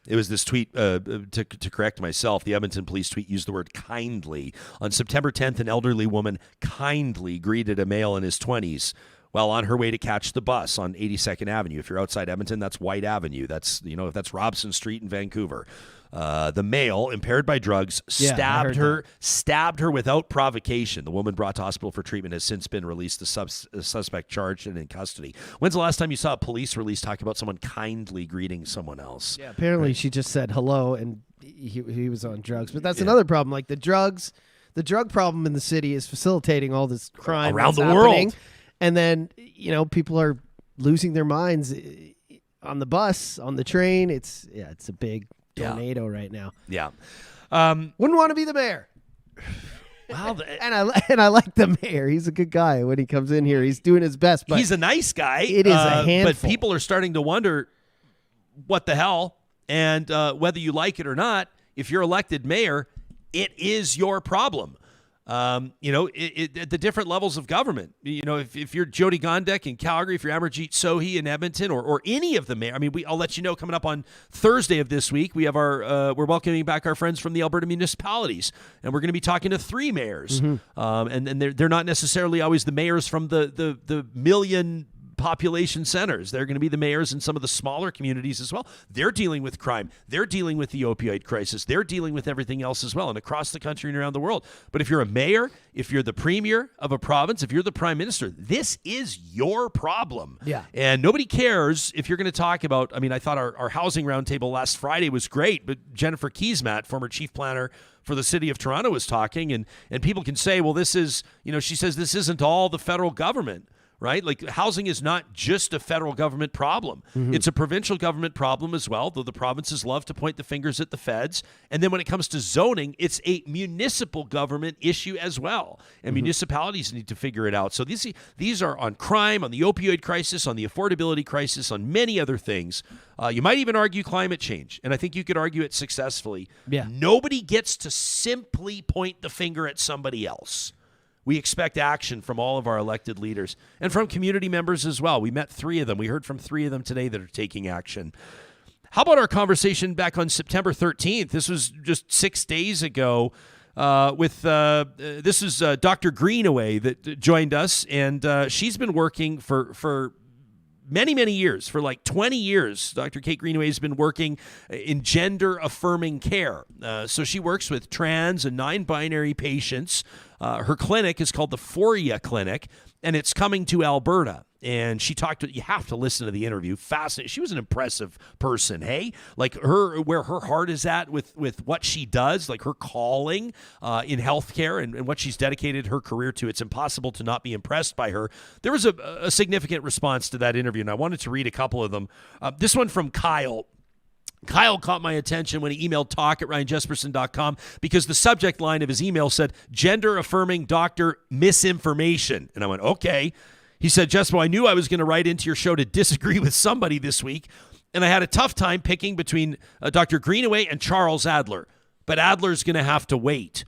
It was this tweet, to correct myself, the Edmonton police tweet used the word kindly. On September 10th, an elderly woman kindly greeted a male in his 20s while on her way to catch the bus on 82nd Avenue. If you're outside Edmonton, that's White Avenue. That's, that's Robson Street in Vancouver. The male, impaired by drugs, stabbed her without provocation. The woman brought to hospital for treatment has since been released. The suspect charged and in custody. When's the last time you saw a police release talking about someone kindly greeting someone else? Yeah, apparently she just said hello and he was on drugs. But that's another problem. Like the drug problem in the city is facilitating all this crime around the happening. world. And then, people are losing their minds on the bus, on the train. It's a big tornado right now. Yeah. Wouldn't want to be the mayor. Wow. And I like the mayor. He's a good guy when he comes in here. He's doing his best. But he's a nice guy. It is a handful. But people are starting to wonder what the hell, and whether you like it or not, if you're elected mayor, it is your problem. At the different levels of government, if you're Jyoti Gondek in Calgary, if you're Amarjeet Sohi in Edmonton, or any of the mayor, I'll let you know coming up on Thursday of this week, we have we're welcoming back our friends from the Alberta municipalities, and we're going to be talking to 3 mayors, and they're not necessarily always the mayors from the million population centers. They're going to be the mayors in some of the smaller communities as well. They're dealing with crime. They're dealing with the opioid crisis. They're dealing with everything else as well, and across the country and around the world. But if you're a mayor, if you're the premier of a province, if you're the prime minister, this is your problem. Yeah. And nobody cares if you're going to talk about, I thought our housing roundtable last Friday was great, but Jennifer Keesmaat, former chief planner for the city of Toronto, was talking, and people can say, well, this is, she says this isn't all the federal government. Right? Like, housing is not just a federal government problem. It's a provincial government problem as well, though the provinces love to point the fingers at the feds. And then when it comes to zoning, it's a municipal government issue as well. And municipalities need to figure it out. So these are on crime, on the opioid crisis, on the affordability crisis, on many other things. You might even argue climate change, and I think you could argue it successfully. Yeah. Nobody gets to simply point the finger at somebody else. We expect action from all of our elected leaders and from community members as well. We met 3 of them. We heard from 3 of them today that are taking action. How about our conversation back on September 13th? This was just 6 days ago this is Dr. Greenaway that joined us, and she's been working for many, many years, for like 20 years. Dr. Kate Greenaway has been working in gender-affirming care. So she works with trans and non-binary patients. Her clinic is called the Foria Clinic, and it's coming to Alberta. And she you have to listen to the interview. Fascinating. She was an impressive person, hey? Like where her heart is at with what she does, like her calling in healthcare and what she's dedicated her career to. It's impossible to not be impressed by her. There was a significant response to that interview, and I wanted to read a couple of them. This one from Kyle. Kyle caught my attention when he emailed talk@ryanjesperson.com because the subject line of his email said, gender-affirming doctor misinformation. And I went, okay. He said, Jespo, I knew I was going to write into your show to disagree with somebody this week, and I had a tough time picking between Dr. Greenaway and Charles Adler, but Adler's going to have to wait.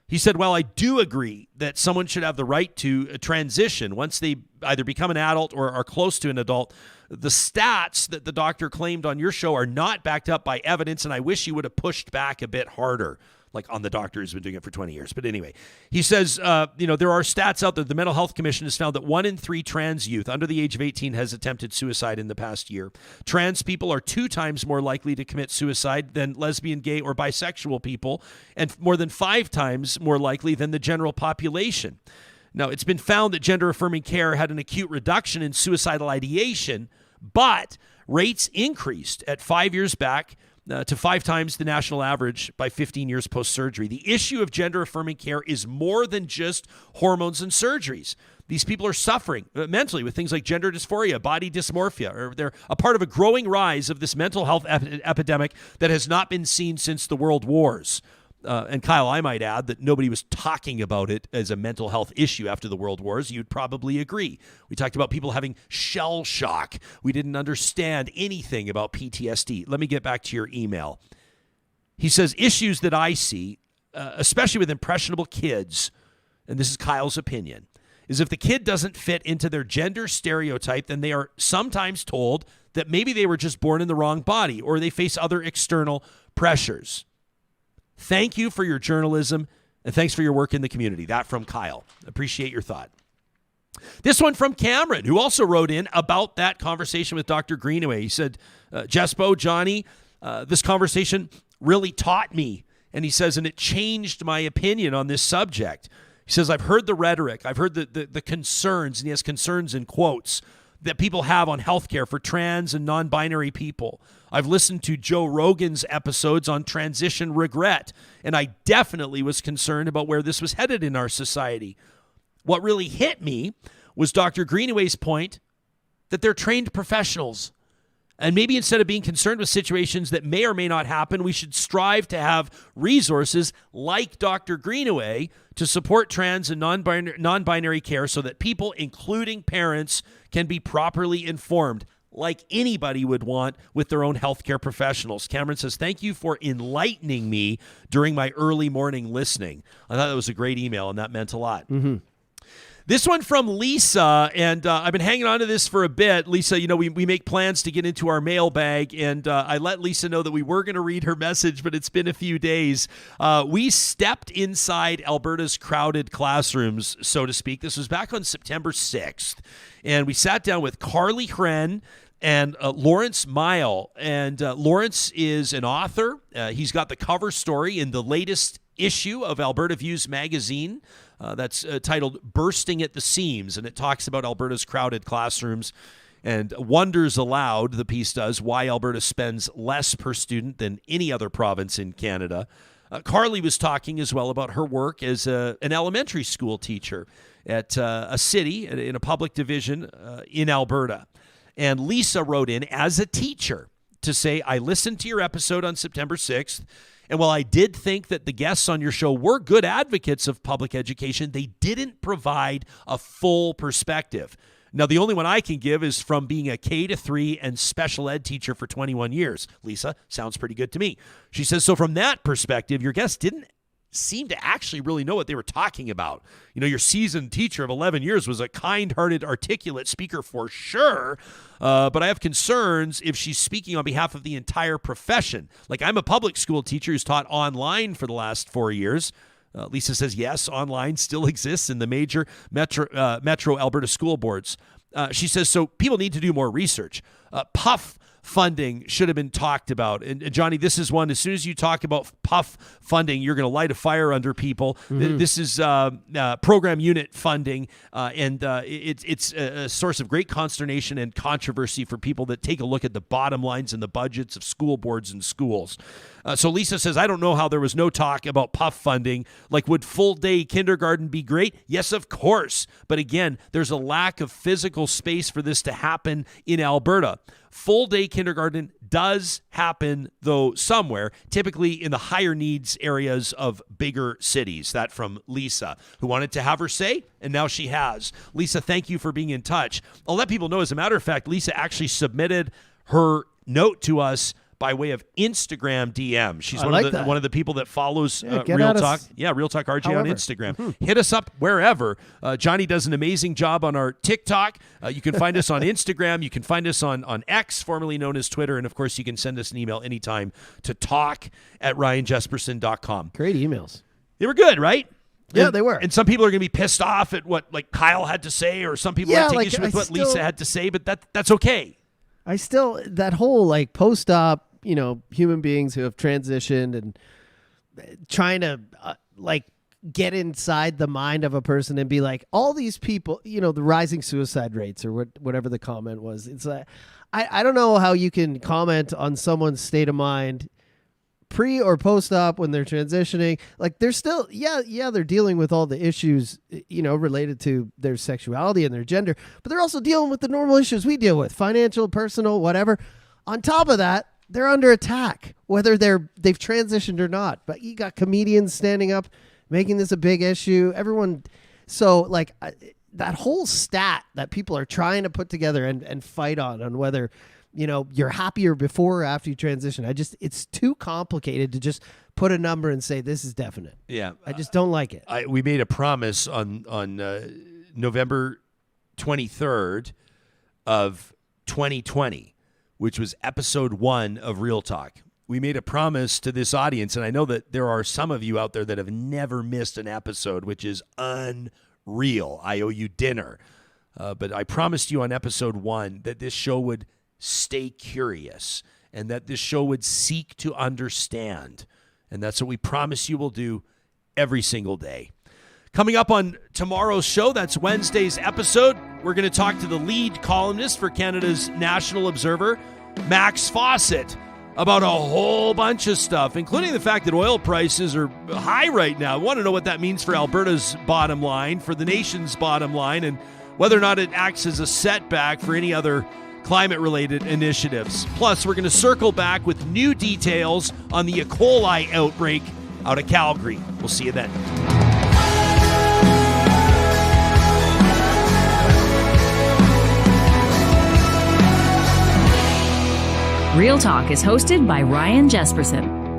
He said, well, I do agree that someone should have the right to transition once they either become an adult or are close to an adult. The stats that the doctor claimed on your show are not backed up by evidence, and I wish you would have pushed back a bit harder, like on the doctor who's been doing it for 20 years. But anyway, he says, there are stats out there. The Mental Health Commission has found that 1 in 3 trans youth under the age of 18 has attempted suicide in the past year. Trans people are 2 times more likely to commit suicide than lesbian, gay, or bisexual people, and more than 5 times more likely than the general population. Now, it's been found that gender-affirming care had an acute reduction in suicidal ideation, but rates increased at 5 years back to 5 times the national average by 15 years post-surgery. The issue of gender-affirming care is more than just hormones and surgeries. These people are suffering mentally with things like gender dysphoria, body dysmorphia, or they're a part of a growing rise of this mental health epidemic that has not been seen since the World Wars. And Kyle, I might add that nobody was talking about it as a mental health issue after the World Wars. You'd probably agree. We talked about people having shell shock. We didn't understand anything about PTSD. Let me get back to your email. He says, issues that I see, especially with impressionable kids, and this is Kyle's opinion, is if the kid doesn't fit into their gender stereotype, then they are sometimes told that maybe they were just born in the wrong body or they face other external pressures. Thank you for your journalism, and thanks for your work in the community. That from Kyle. Appreciate your thought. This one from Cameron, who also wrote in about that conversation with Dr. Greenaway. He said, Jespo, Johnny, this conversation really taught me. And he says, and it changed my opinion on this subject. He says, I've heard the rhetoric. I've heard the concerns, and he has concerns in quotes, that people have on healthcare for trans and non-binary people. I've listened to Joe Rogan's episodes on transition regret, and I definitely was concerned about where this was headed in our society. What really hit me was Dr. Greenaway's point that they're trained professionals. And maybe instead of being concerned with situations that may or may not happen, we should strive to have resources like Dr. Greenaway to support trans and non-binary care so that people, including parents, can be properly informed like anybody would want with their own healthcare professionals. Cameron says, thank you for enlightening me during my early morning listening. I thought that was a great email, and that meant a lot. Mm-hmm. This one from Lisa, and I've been hanging on to this for a bit. Lisa, we make plans to get into our mailbag, and I let Lisa know that we were going to read her message, but it's been a few days. We stepped inside Alberta's crowded classrooms, so to speak. This was back on September 6th, and we sat down with Carly Hren and Lawrence Mile. And Lawrence is an author. He's got the cover story in the latest issue of Alberta Views magazine. That's titled Bursting at the Seams, and it talks about Alberta's crowded classrooms and wonders aloud, the piece does, why Alberta spends less per student than any other province in Canada. Carly was talking as well about her work as an elementary school teacher at a city in a public division in Alberta. And Lisa wrote in as a teacher to say, I listened to your episode on September 6th, and while I did think that the guests on your show were good advocates of public education, they didn't provide a full perspective. Now, the only one I can give is from being a K-3 and special ed teacher for 21 years. Lisa, sounds pretty good to me. She says, so from that perspective, your guests didn't seem to actually really know what they were talking about. Your seasoned teacher of 11 years was a kind-hearted, articulate speaker for sure, but I have concerns if she's speaking on behalf of the entire profession. Like, I'm a public school teacher who's taught online for the last 4 years. Lisa says, yes, online still exists in the major Metro Alberta school boards. She says, so people need to do more research. PUF funding should have been talked about. And Johnny, this is one, as soon as you talk about PUF funding, you're going to light a fire under people. Mm-hmm. This is program unit funding, and it's a source of great consternation and controversy for people that take a look at the bottom lines and the budgets of school boards and schools. So Lisa says, I don't know how there was no talk about PUF funding. Like, would full-day kindergarten be great? Yes, of course. But again, there's a lack of physical space for this to happen in Alberta. Full-day kindergarten does happen, though, somewhere, typically in the higher needs areas of bigger cities. That from Lisa, who wanted to have her say, and now she has. Lisa, thank you for being in touch. I'll let people know, as a matter of fact, Lisa actually submitted her note to us by way of Instagram DM. She's one of the people that follows Real Talk. Real Talk RJ on Instagram. Hit us up wherever. Johnny does an amazing job on our TikTok. You can find us on Instagram. You can find us on X, formerly known as Twitter. And, of course, you can send us an email anytime to talk@ryanjesperson.com. Great emails. They were good, right? Yeah, they were. And some people are going to be pissed off at what Kyle had to say, or some people might take issue with what Lisa had to say, but that's okay. That whole post-op, human beings who have transitioned and trying to get inside the mind of a person and be like, all these people, the rising suicide rates or whatever the comment was. It's like, I don't know how you can comment on someone's state of mind pre or post-op when they're transitioning. Like, they're still, they're dealing with all the issues, related to their sexuality and their gender, but they're also dealing with the normal issues we deal with, financial, personal, whatever. On top of that, they're under attack, whether they've transitioned or not. But you got comedians standing up, making this a big issue. Everyone, so that whole stat that people are trying to put together and fight on whether you're happier before or after you transition. It's too complicated to just put a number and say this is definite. Yeah, I just don't like it. We made a promise on November 23rd of 2020. Which was episode 1 of Real Talk. We made a promise to this audience, and I know that there are some of you out there that have never missed an episode, which is unreal. I owe you dinner. But I promised you on episode 1 that this show would stay curious and that this show would seek to understand. And that's what we promise you will do every single day. Coming up on tomorrow's show, that's Wednesday's episode, we're going to talk to the lead columnist for Canada's National Observer, Max Fawcett, about a whole bunch of stuff, including the fact that oil prices are high right now. We want to know what that means for Alberta's bottom line, for the nation's bottom line, and whether or not it acts as a setback for any other climate-related initiatives. Plus, we're going to circle back with new details on the E. coli outbreak out of Calgary. We'll see you then. Real Talk is hosted by Ryan Jesperson.